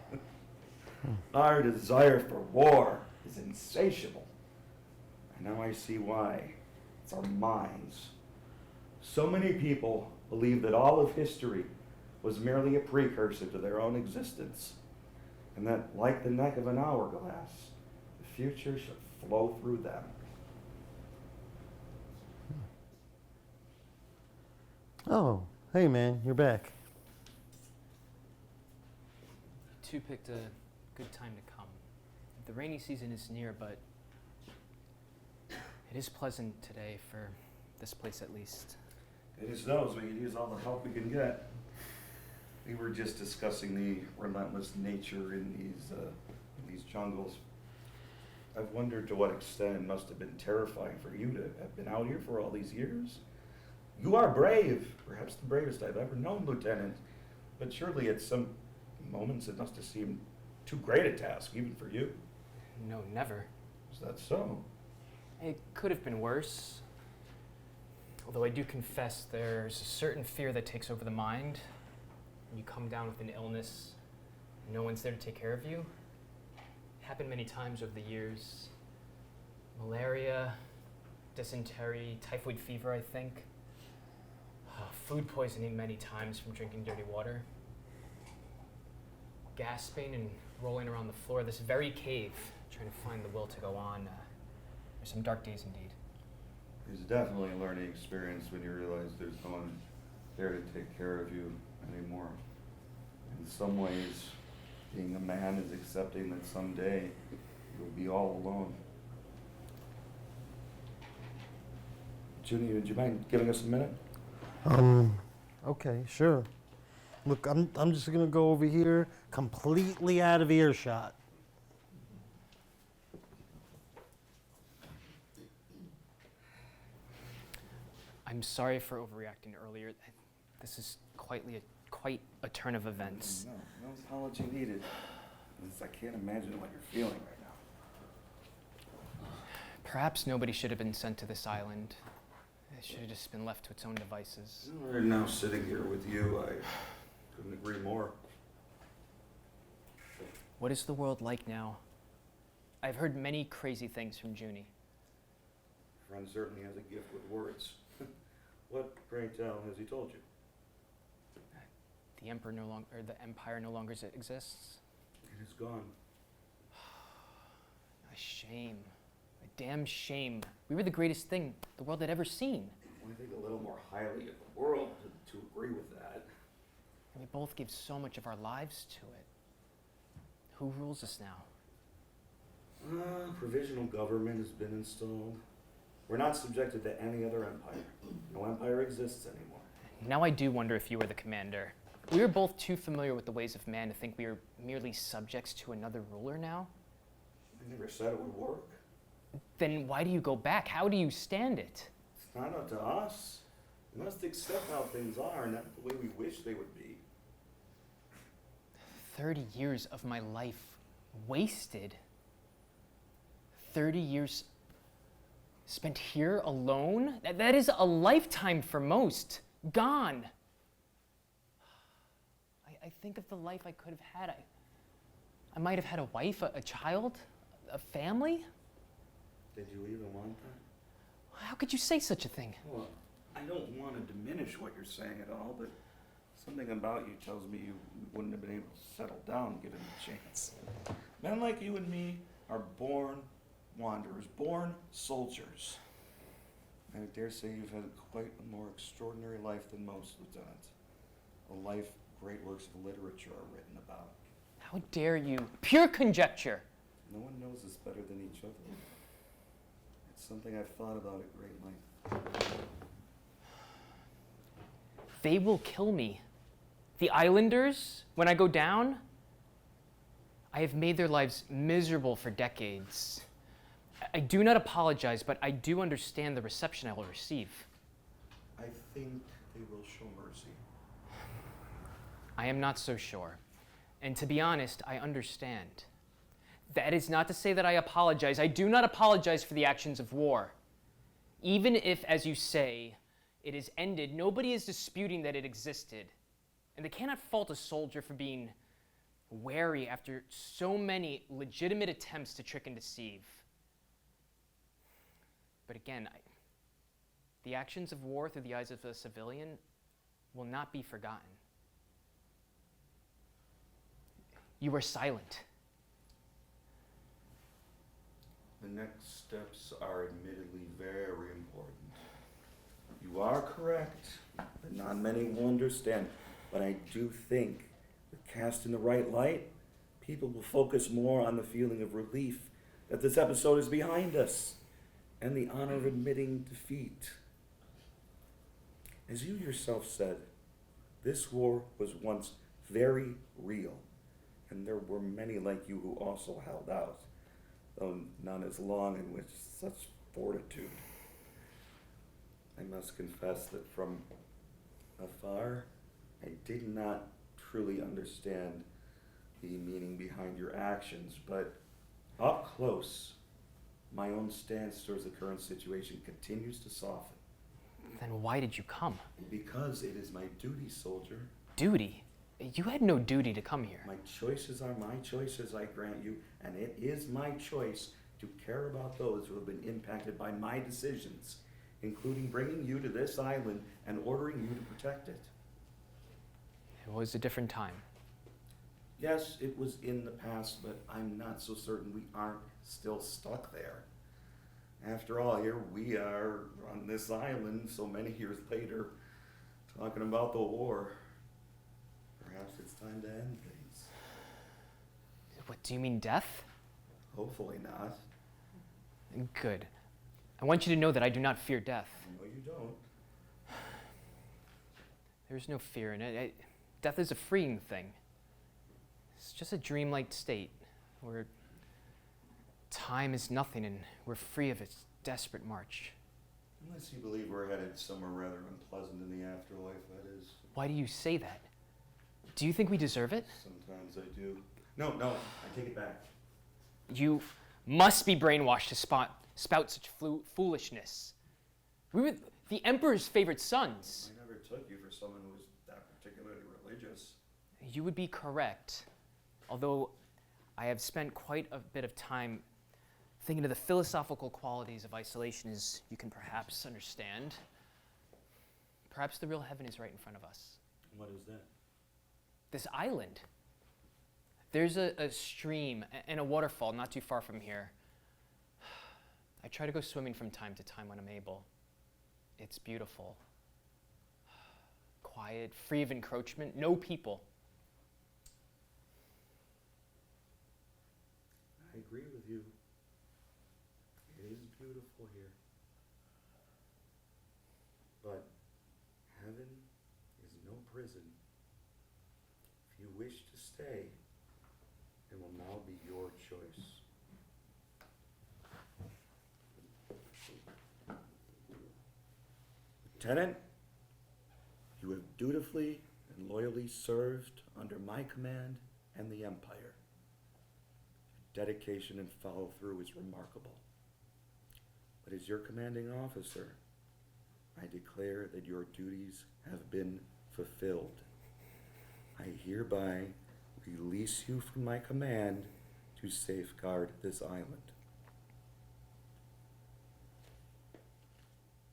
Our desire for war is insatiable. And now I see why. It's our minds. So many people believe that all of history was merely a precursor to their own existence, and that, like the neck of an hourglass, the future should flow through them. Oh, hey man, you're back. You two picked a good time to come. The rainy season is near, but it is pleasant today for this place at least. It is those. We can use all the help we can get. We were just discussing the relentless nature in these jungles. I've wondered to what extent it must have been terrifying for you to have been out here for all these years. You are brave, perhaps the bravest I've ever known, Lieutenant. But surely at some moments it must have seemed too great a task, even for you. No, never. Is that so? It could have been worse. Although I do confess there's a certain fear that takes over the mind. When you come down with an illness, no one's there to take care of you. It happened many times over the years. Malaria, dysentery, typhoid fever, I think. Food poisoning many times from drinking dirty water. Gasping and rolling around the floor of this very cave, trying to find the will to go on. There's some dark days indeed. It's definitely a learning experience when you realize there's no one there to take care of you anymore. In some ways, being a man is accepting that someday you'll be all alone. Junie, would you mind giving us a minute? Okay, sure. Look, I'm just gonna go over here, completely out of earshot. I'm sorry for overreacting earlier. This is quite a turn of events. No apology needed. I can't imagine what you're feeling right now. Perhaps nobody should have been sent to this island. should have just been left to its own devices. Right now, sitting here with you, I couldn't agree more. What is the world like now? I've heard many crazy things from Junie. Friend certainly has a gift with words. What, pray tell, has he told you? The empire no longer exists. It is gone. A shame. A damn shame. We were the greatest thing the world had ever seen. I think a little more highly of the world to agree with that. And we both gave so much of our lives to it. Who rules us now? Provisional government has been installed. We're not subjected to any other empire. No empire exists anymore. Now I do wonder if you were the commander. We were both too familiar with the ways of man to think we were merely subjects to another ruler now. I never said it would work. Then why do you go back? How do you stand it? It's not up to us. We must accept how things are, not the way we wish they would be. 30 years of my life wasted. 30 years spent here alone? That is a lifetime for most. Gone. I think of the life I could have had. I might have had a wife, a child, a family. Did you even want that? How could you say such a thing? Well, I don't want to diminish what you're saying at all, but something about you tells me you wouldn't have been able to settle down given the chance. Men like you and me are born wanderers, born soldiers. I dare say you've had quite a more extraordinary life than most, Lieutenant. A life great works of literature are written about. How dare you? Pure conjecture. No one knows this better than each other. It's something I've thought about at great length. They will kill me. The islanders, when I go down, I have made their lives miserable for decades. I do not apologize, but I do understand the reception I will receive. I think they will show mercy. I am not so sure. And to be honest, I understand. That is not to say that I apologize. I do not apologize for the actions of war. Even if, as you say, it is ended, nobody is disputing that it existed. And they cannot fault a soldier for being wary after so many legitimate attempts to trick and deceive. But again, the actions of war through the eyes of a civilian will not be forgotten. You were silent. The next steps are admittedly very important. You are correct, but not many will understand. But I do think that cast in the right light, people will focus more on the feeling of relief that this episode is behind us and the honor of admitting defeat. As you yourself said, this war was once very real, and there were many like you who also held out, though none as long and with such fortitude. I must confess that from afar, I did not truly understand the meaning behind your actions, but up close, my own stance towards the current situation continues to soften. Then why did you come? Because it is my duty, soldier. Duty? You had no duty to come here. My choices are my choices, I grant you, and it is my choice to care about those who have been impacted by my decisions, including bringing you to this island and ordering you to protect it. It was a different time. Yes, it was in the past, but I'm not so certain we aren't still stuck there. After all, here we are on this island so many years later, talking about the war. Perhaps it's time to end things. What, do you mean death? Hopefully not. Good. I want you to know that I do not fear death. No, you don't. There's no fear in it. Death is a freeing thing. It's just a dreamlike state where time is nothing and we're free of its desperate march. Unless you believe we're headed somewhere rather unpleasant in the afterlife, that is. Why do you say that? Do you think we deserve it? Sometimes I do. No, I take it back. You must be brainwashed to spout such foolishness. The Emperor's favorite sons. I never took you for someone who was that particularly religious. You would be correct. Although I have spent quite a bit of time thinking of the philosophical qualities of isolation, as you can perhaps understand. Perhaps the real heaven is right in front of us. What is that? This island. There's a stream and a waterfall not too far from here. I try to go swimming from time to time when I'm able. It's beautiful. Quiet, free of encroachment, no people. I agree with you. It is beautiful here. But heaven is no prison. If you wish to stay, it will now be your choice. Lieutenant, you have dutifully and loyally served under my command and the Empire. Your dedication and follow-through is remarkable. But as your commanding officer, I declare that your duties have been fulfilled. I hereby release you from my command to safeguard this island.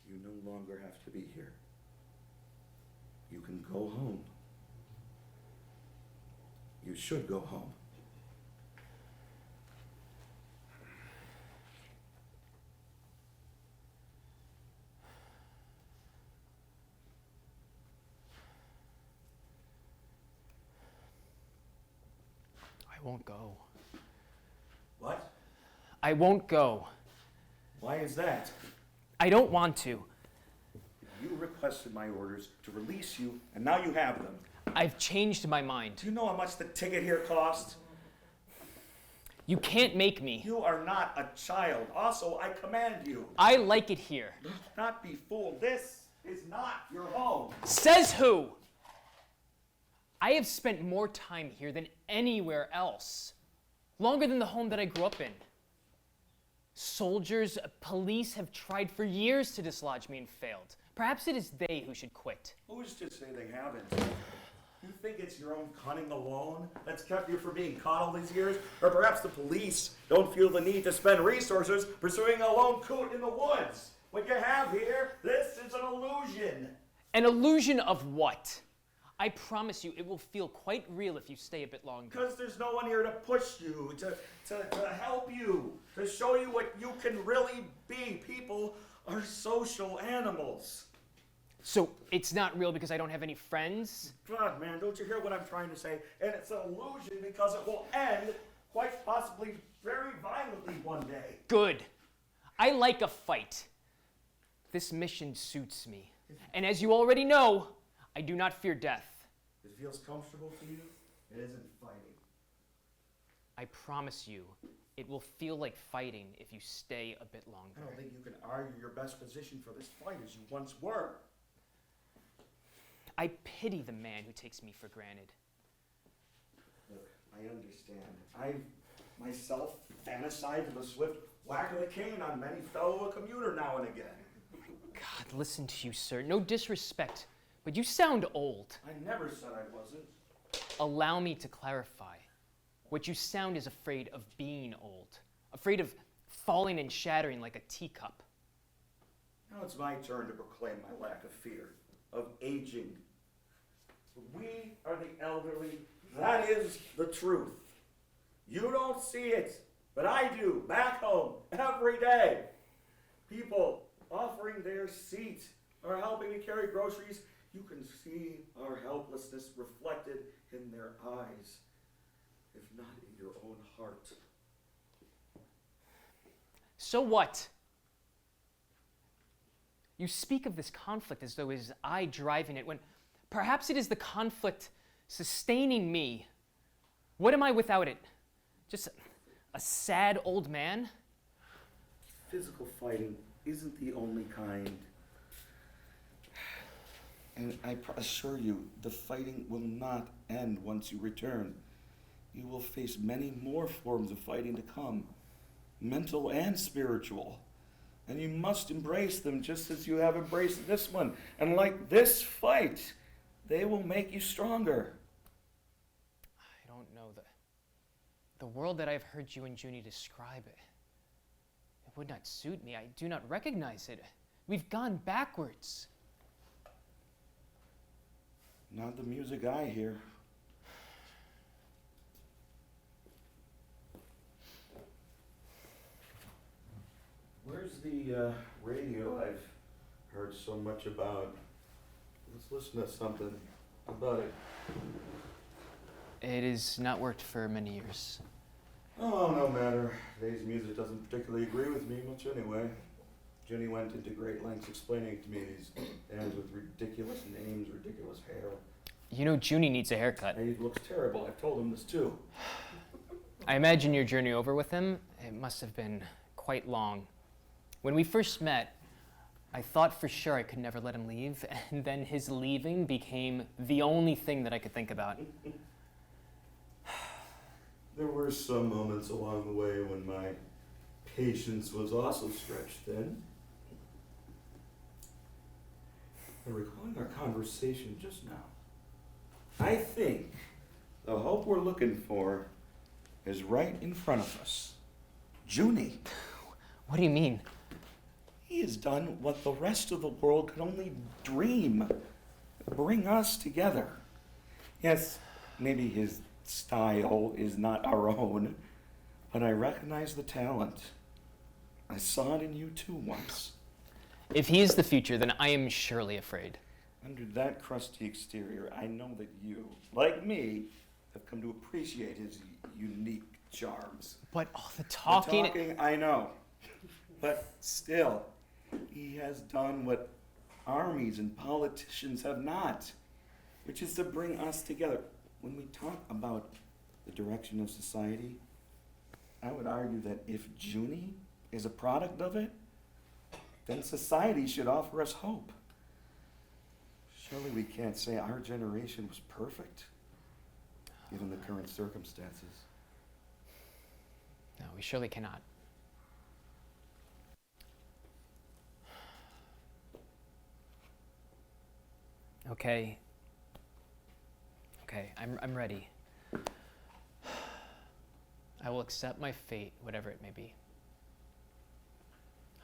You no longer have to be here. You can go home. You should go home. I won't go. What? I won't go. Why is that? I don't want to. You requested my orders to release you, and now you have them. I've changed my mind. Do you know how much the ticket here cost? You can't make me. You are not a child. Also, I command you. I like it here. Do not be fooled. This is not your home. Says who? I have spent more time here than anywhere else. Longer than the home that I grew up in. Soldiers, police have tried for years to dislodge me and failed. Perhaps it is they who should quit. Who's to say they haven't? You think it's your own cunning alone that's kept you from being caught all these years? Or perhaps the police don't feel the need to spend resources pursuing a lone coot in the woods? What you have here, this is an illusion. An illusion of what? I promise you it will feel quite real if you stay a bit longer. Because there's no one here to push you, to help you, to show you what you can really be. People are social animals. So it's not real because I don't have any friends? God, man, don't you hear what I'm trying to say? And it's an illusion because it will end, quite possibly very violently one day. Good. I like a fight. This mission suits me. And as you already know, I do not fear death. It feels comfortable to you? It isn't fighting. I promise you, it will feel like fighting if you stay a bit longer. I don't think you can argue your best position for this fight as you once were. I pity the man who takes me for granted. Look, I understand. I've myself fantasized of a swift whack of the cane on many fellow commuter now and again. God, listen to you, sir. No disrespect, but you sound old. I never said I wasn't. Allow me to clarify. What you sound is afraid of being old, afraid of falling and shattering like a teacup. Now it's my turn to proclaim my lack of fear, of aging. We are the elderly. That is the truth. You don't see it, but I do, back home, every day. People offering their seat or helping to carry groceries. You can see our helplessness reflected in their eyes, if not in your own heart. So what? You speak of this conflict as though it is I driving it, when perhaps it is the conflict sustaining me. What am I without it? Just a sad old man? Physical fighting isn't the only kind. And I assure you, the fighting will not end once you return. You will face many more forms of fighting to come, mental and spiritual. And you must embrace them just as you have embraced this one. And like this fight, they will make you stronger. I don't know. The world that I've heard you and Junie describe, it would not suit me. I do not recognize it. We've gone backwards. Not the music I hear. Where's the radio I've heard so much about? Let's listen to something about it. It has not worked for many years. Oh, no matter. Today's music doesn't particularly agree with me much anyway. Junie went into great lengths explaining to me these bands with ridiculous names, ridiculous hair. You know Junie needs a haircut. He looks terrible. I've told him this too. I imagine your journey over with him, it must have been quite long. When we first met, I thought for sure I could never let him leave, and then his leaving became the only thing that I could think about. There were some moments along the way when my patience was also stretched thin. I'm recalling our conversation just now. I think the hope we're looking for is right in front of us. Junie. What do you mean? He has done what the rest of the world could only dream. Bring us together. Yes, maybe his style is not our own, but I recognize the talent. I saw it in you too once. If he is the future, then I am surely afraid. Under that crusty exterior, I know that you, like me, have come to appreciate his unique charms. But all the talking... The talking, I know. But still, he has done what armies and politicians have not, which is to bring us together. When we talk about the direction of society, I would argue that if Junie is a product of it, then society should offer us hope. Surely we can't say our generation was perfect, given the current circumstances. No, we surely cannot. Okay. Okay, I'm ready. I will accept my fate, whatever it may be.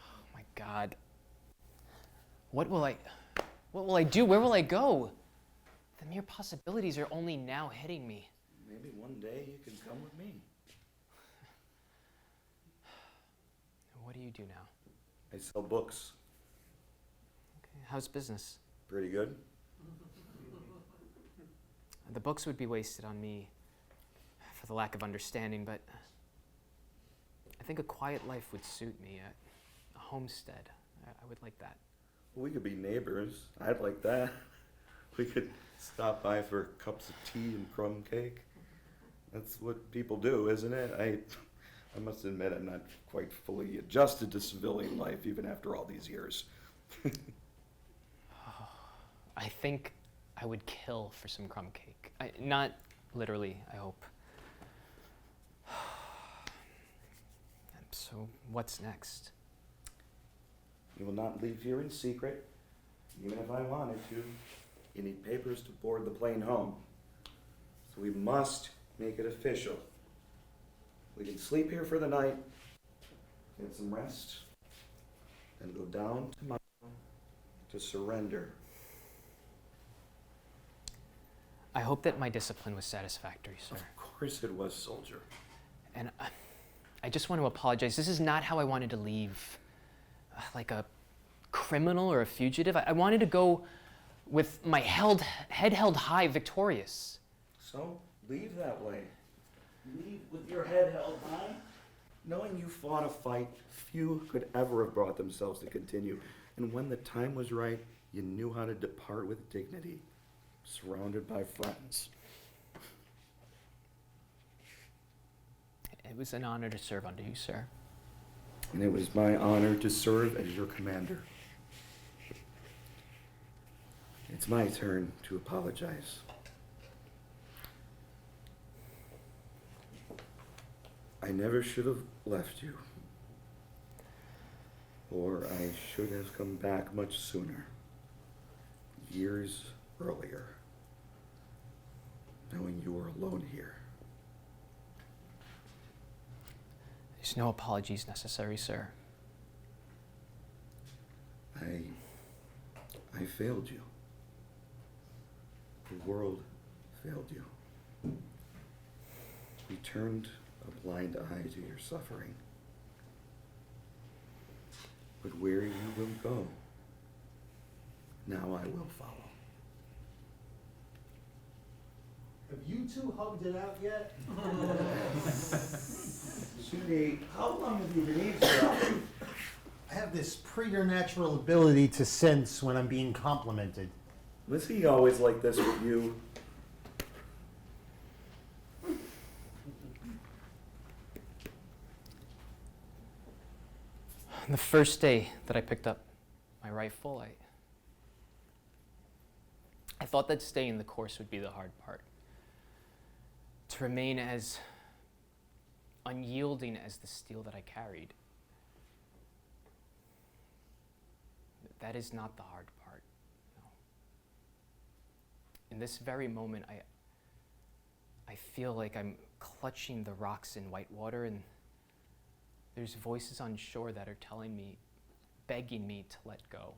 Oh my God. What will I do? Where will I go? The mere possibilities are only now hitting me. Maybe one day you can come with me. What do you do now? I sell books. Okay, how's business? Pretty good. The books would be wasted on me for the lack of understanding, but I think a quiet life would suit me. A homestead. I would like that. We could be neighbors. I'd like that. We could stop by for cups of tea and crumb cake. That's what people do, isn't it? I must admit I'm not quite fully adjusted to civilian life even after all these years. I think I would kill for some crumb cake. Not literally, I hope. So what's next? You will not leave here in secret, even if I wanted to. You need papers to board the plane home. So we must make it official. We can sleep here for the night, get some rest, and go down tomorrow to surrender. I hope that my discipline was satisfactory, sir. Of course it was, soldier. And I just want to apologize. This is not how I wanted to leave. Like a criminal or a fugitive. I wanted to go with my head held high, victorious. So, leave that way. Leave with your head held high. Knowing you fought a fight few could ever have brought themselves to continue. And when the time was right, you knew how to depart with dignity, surrounded by friends. It was an honor to serve under you, sir. And it was my honor to serve as your commander. It's my turn to apologize. I never should have left you. Or I should have come back much sooner. Years earlier. Knowing you were alone here. There's no apologies necessary, sir. I failed you. The world failed you. We turned a blind eye to your suffering. But where you will go, now I will follow. Have you two hugged it out yet? Junie, how long have you been eavesdropping? I have this preternatural ability to sense when I'm being complimented. Was he always like this with you? The first day that I picked up my rifle, I thought that staying the course would be the hard part. To remain as unyielding as the steel that I carried. That is not the hard part. No. In this very moment, I feel like I'm clutching the rocks in white water, and there's voices on shore that are telling me, begging me to let go.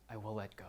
I will let go.